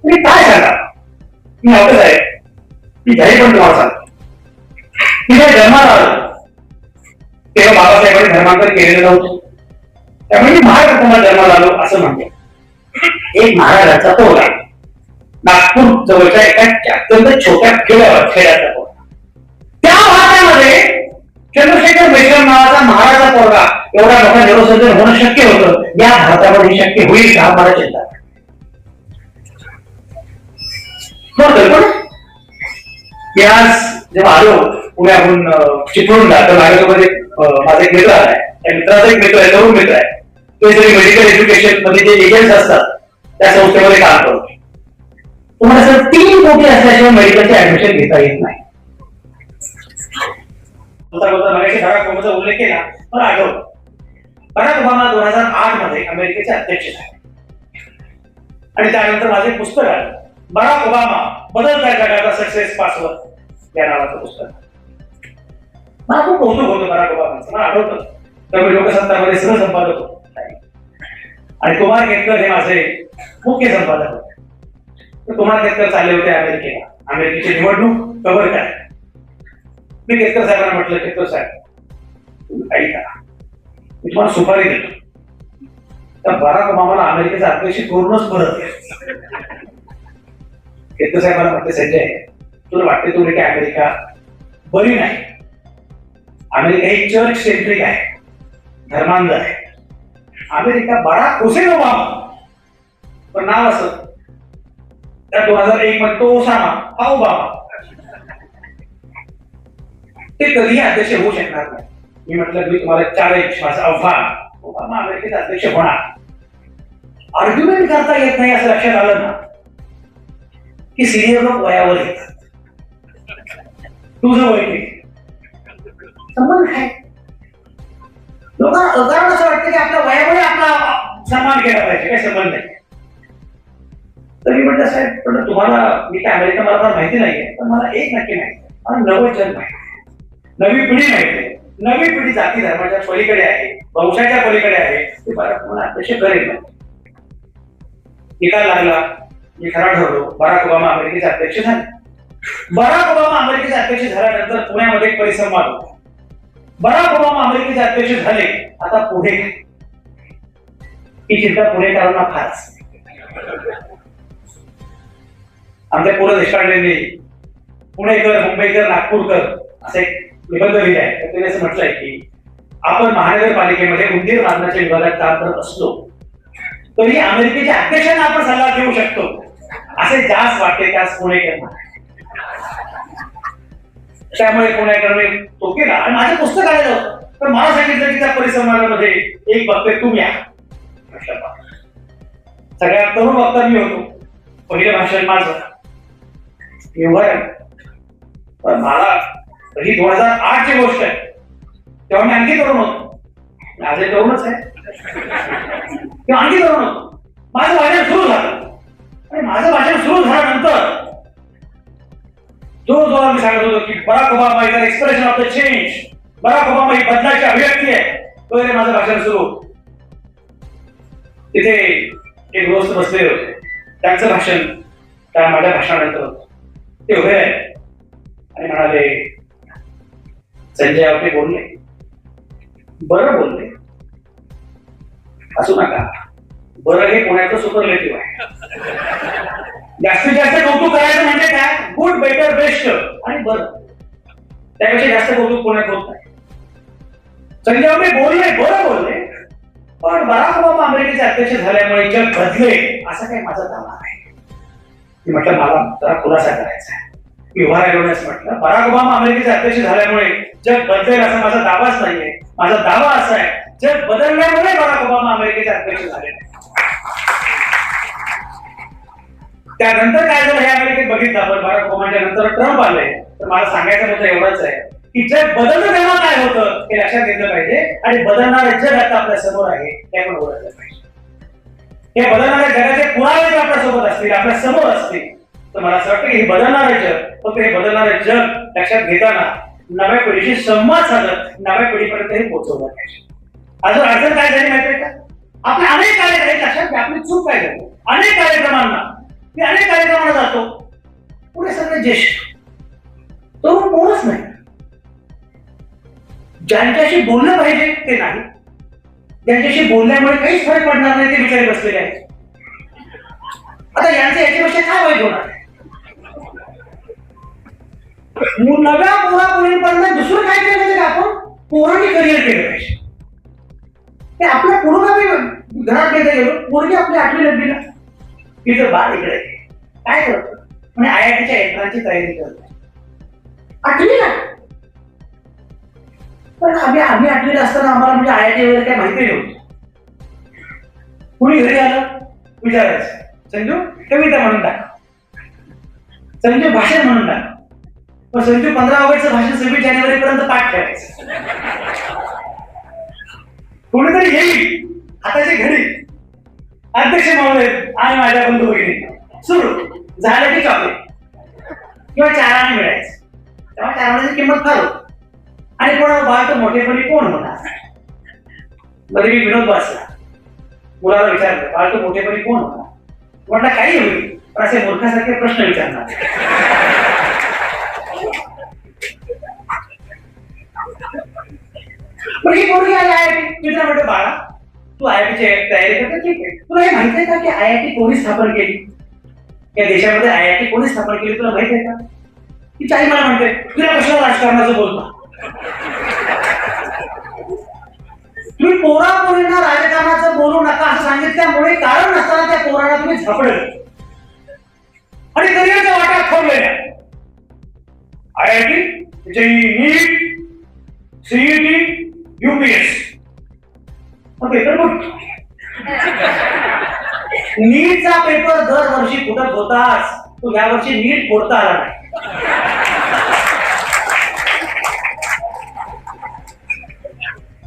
S11: तुम्ही काय सांगा, मी नव्हतंच आहे ती घरी पण तुम्हाला सांगतो. मी जेव्हा जन्माला आलो तेव्हा बाबासाहेबांनी धर्मांतर केलेलं नव्हतं, त्यामुळे मी महाराज कुटुंबात जन्माला आलो असं म्हणतो. एक महाराजांचा पोरगा नागपूर जवळच्या एका अत्यंत छोट्या खेड्याचा पोरगा, त्या भागामध्ये चंद्रशेखर मेश्राम नावाचा महाराजा पोरगा एवढा मोठा न्यूरोसर्जन होणं शक्य होतं. या भारतामध्ये शक्य होईल का मला चिंता. आज जेव्हा आलो पुण्याहून चिपळूणला, तर माझ्यासोबत माझा एक मित्र आहे, त्या मित्राचा एक मित्र आहे, तरुण मित्र आहे, ते सगळे मेडिकल एज्युकेशन मध्ये जे एजंट्स असतात त्या संस्थेमध्ये काम करतो. तुम्हाला सर 3 कोटी असल्याशिवाय मेडिकलचे ऍडमिशन घेता येत नाही. बराक ओबामाचा उल्लेख केला पण आठवलं, बराक ओबामा 2008 मध्ये अमेरिकेचे अध्यक्ष झाले आणि त्यानंतर माझे पुस्तक आलं, बराक ओबामा बदलत्या जगाचा सक्सेस पासवर्ड या नावाचं पुस्तक. मला खूप कौतुक होतं बराक ओबामाचं. मला आठवतं त्यामुळे लोकसत्तामध्ये सहसंपादक होतो आणि कुमार केतकर हे माझे मुख्य संपादक होते. तर कुमार केतकर चालले होते अमेरिकेला, अमेरिकेची निवडणूक कव्हर काय. मी केतकर साहेबांना म्हटलं, केतकर साहेब तुम्ही काही करा, मी तुम्हाला सुपारी देतो, तर बराक ओबामाला अमेरिकेचा अध्यक्ष करूनच परत घ्या. केतकर साहेबांना म्हटलं, संजय तुला वाटते तुम्ही की अमेरिका बरी नाही, अमेरिका ही चर्च सेंट्रिक आहे, धर्मांध आहे, अमेरिका बराक हुसेन ओबामा, पण नाव असं त्या 2001 मध्ये तो ओसामा हा ओबामा, ते कधीही अध्यक्ष होऊ शकणार नाही. मी म्हटलं मी तुम्हाला 4 माझं आव्हान, ओबामा अमेरिकेचे अध्यक्ष होणार. आर्ग्युमेंट करता येत नाही असं लक्षात आलं ना की सिनियर लोक वयावर येतात. तुझं वय किती, संबंध काय? लोकांना असं वाटतं की आपल्या वयामुळे आपला सन्मान केला पाहिजे, काही संबंध नाही. तर मी म्हटलं साहेब, पण तुम्हाला मी काय अमेरिका मला फार माहिती नाहीये, पण मला एक नक्की माहिती आहे, मला नवं जग माहिती आहे, नवी पिढी माहिती आहे. नवी पिढी जाती धर्माच्या पलीकडे आहे, वंशाच्या पलीकडे आहे. ते बराक ओबामा अध्यक्ष करेल. निकाल लागला, मी खरा ठरलो, बराक ओबामा अमेरिकेचे अध्यक्ष झाले. बराक ओबामा अमेरिकेचे अध्यक्ष झाल्यानंतर पुण्यामध्ये एक परिसंवाद होता. बराक ओबामा अमेरिकेचे अध्यक्ष झाले, आता पुढे ही चिंता पुणेकरांना फार असते. आमच्या पु ल देशपांडेंनी पुणेकर, मुंबईकर, नागपूरकर असे निबंध लिहिले आहे. तर त्यांनी असं म्हटलंय की आपण महानगरपालिकेमध्ये उंदीर मारण्याच्या विभागात काम करत असलो तरी अमेरिकेच्या अध्यक्षांना आपण सल्ला देऊ शकतो असे जास्त वाटते त्यास पुणेकर. त्यामुळे पुणेकरांनी तो केला आणि माझं पुस्तक आलेलं होतं. तर मला सांगितलं की त्या परिसंवादामध्ये एक वक्ते तुम्ही या. सगळ्यात तरुण वक्ता मी होतो. पहिलं भाषण माझं पण मला ही 2008 ची गोष्ट आहे, तेव्हा मी आणखी तरुण होतो. आजही तरुणच आहे, तेव्हा आणखी तरुण होतो. माझं भाषण सुरू झालं आणि माझं भाषण सुरू झाल्यानंतर जोरजोरात मी सांगत होतो की Barack Obama is expression of the change, Barack Obama ही बदलाची अभिव्यक्ती आहे. तो माझं भाषण सुरू. तिथे एक दोस्त बसलेले होते, त्यांचं भाषण त्या माझ्या भाषणानंतर होतं. ते उभे आहे आणि म्हणाले, संजय आवटे बोलले, बरं बोलले, असू नका, बरं हे पुण्याचं सुपरलेटिव्ह आहे. जास्तीत जास्त कौतुक करायचं म्हणजे काय, गुड, बेटर, बेस्ट आणि बरं, त्यापेक्षा जास्त कौतुक पुण्यात होत नाही. संजय आवटे बोलले, बरं बोलले, पण बराक ओबामा अमेरिकेचे अध्यक्ष झाल्यामुळे जग बदले असा काही माझा दावा आहे. मी म्हटलं मला जरा खुलासा करायचा आहे. मी उभा राहिलोच म्हटलं, बराक ओबामा अमेरिकेचे अध्यक्ष झाल्यामुळे जग बदलेल असा माझा दावाच नाहीये. माझा दावा असा आहे, जग बदलल्यामुळे बराक ओबामा अमेरिकेचे अध्यक्ष झाले. त्यानंतर काय झालं हे अमेरिकेत बघितलं आपण. बराक ओबामाच्या नंतर ट्रम्प आले. तर मला सांगायचा मुद्दा एवढाच आहे की जग बदललं तेव्हा काय होतं हे लक्षात घेतलं पाहिजे आणि बदलणारं जग आता आपल्या समोर आहे हे आपण ओळखलं पाहिजे. हे बदलणाऱ्या जगाचे पुरावे जर आपल्या सोबत असतील, आपल्या समोर असतील, तर मला असं वाटतं की हे बदलणारे जग, फक्त हे बदलणारे जग लक्षात घेताना नव्या पिढीशी संवाद साधत नव्या पिढीपर्यंत हे पोहोचवलं पाहिजे. अजून अडचण काय झाली माहितीये का, आपले अनेक कार्यक्रम लक्षात घ्या, आपली चूक काय झाली. अनेक कार्यक्रमांना जातो, पुढे सगळे ज्येष्ठ, तरुण कोणच नाही. ज्यांच्याशी बोललं पाहिजे ते नाही, ज्यांच्याशी बोलल्यामुळे काहीच फरक पडणार नाही ते विचारी बसलेले आहेत. आता यांचे याच्यापेक्षा काय वाईट होणार. नव्या पोरापोरींपर्यंत दुसरं काय केलं पाहिजे, आपण पोरांनी करिअर केलं पाहिजे. ते आपल्या पुरोगामी घरात गेलं गेलो, पोरगी आपल्या 8वी 9वीला तिचं बाळ इकडे काय करतो म्हणजे IITच्या एंट्रन्सची तयारी करतो 8वीला. पण आम्ही 8वीला असताना आम्हाला म्हणजे IIT वगैरे काही माहिती नव्हती. कुणी घरी आलं विचारायचं, संजू कविता म्हणून टाक, संजू भाषण म्हणून टाक. मग संजू 15 ऑगस्टचं भाषण 26 जानेवारीपर्यंत पाठ ठेवायचं. कोणीतरी येईल हाताची घडी, अध्यक्ष महोदय आणि माझ्या बंधू भगिनी, सुरू झालं की चॉकलेट किंवा चाराने मिळायचं. तेव्हा चाराची किंमत फार होती. आणि कोणा बाळ तर मोठेपणी कोण होणार. मध्ये मी विनोद वाचला, मुलाला विचारलं बाळ तर मोठेपणी कोण होणार. म्हटलं काही होईल, पण असे मूर्खासारखे प्रश्न विचारणार. पण ही पोरगी आली IIT, तिला म्हटलं बाळा तू IITची तयारी करते, ठीक आहे, तुला हे माहिती आहे का की IIT कोणी स्थापन केली, या देशामध्ये IIT कोणी स्थापन केली तुला माहिती आहे का. ती आई मला म्हणते तुला कशाला राजकारणाचं बोलता, तुम्ही पोरापोरींना राजकारणाचं सापडेल आणि करिअरचा वाटा खोललेला IIT, JEE, नीट, CET, UPS. पेपर कुठ नीटचा पेपर दरवर्षी फुटत होताच, तो यावर्षी नीट फोडता आला नाही.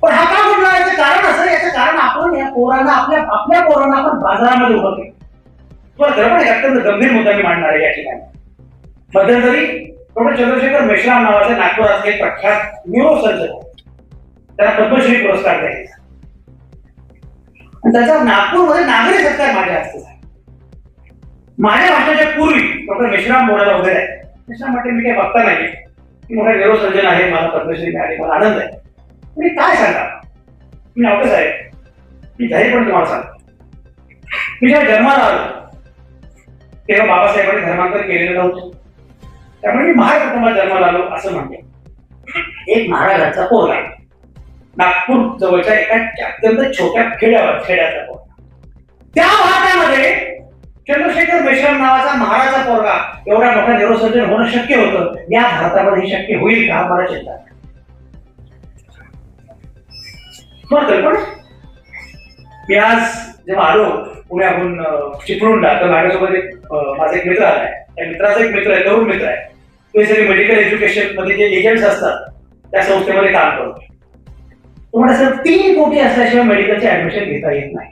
S11: पण हा का घडला याचं कारण असं, याचं कारण आपण या पोरांना आपल्या पोरांना आपण बाजारामध्ये उभं केलं. तुम्हाला खरं पण एक अत्यंत गंभीर मुद्दा मी मांडणार आहे या ठिकाणी. मध्यंतरी डॉक्टर चंद्रशेखर मेश्राम नावाचे नागपुरातले प्रख्यात न्यूरोसर्जन, त्यांना पद्मश्री पुरस्कार द्यायचा आणि त्याचा नागपूरमध्ये नागरी सत्कार माझ्या हस्ते झाला. माझ्या भाषणाच्या पूर्वी डॉक्टर मेश्राम बोलायला वगैरे आहे. मेश्राम म्हटले मी काही बघता नाही की मोठा न्यूरोसर्जन आहे, मला पद्मश्री मिळाली, मला आनंद आहे. मी काय सांगा, मी नव्हतं साहेब, मी जाहीरपणे तुम्हाला सांगतो, मी जेव्हा जन्माला आलो तेव्हा बाबासाहेबांनी धर्मांतर केलेलं नव्हतं, त्यामुळे मी महार कुटुंबात जन्माला आलो असं म्हणते. एक महाराजांचा पोरगा नागपूर जवळच्या एका अत्यंत छोट्या खेड्याचा पोरगा, त्या भागामध्ये चंद्रशेखर मेश्राम नावाचा महाराजा पोरगा एवढा मोठा न्यूरोसर्जन होणं शक्य होतं. या भारतामध्ये हे शक्य होईल का, मला चिंता आहे. पण मी आज जेव्हा आलो पुण्याहून चिपळूणला, तर माझ्यासोबत माझा एक मित्र आलाय. त्या मित्राचा एक मित्र आहे, तरुण मित्र आहे, ते सगळे मेडिकल एज्युकेशन मध्ये जे एजंट्स असतात त्या संस्थेमध्ये काम करतो. तुम्हाला सर 3 कोटी असल्याशिवाय मेडिकलचे ऍडमिशन घेता येत नाही.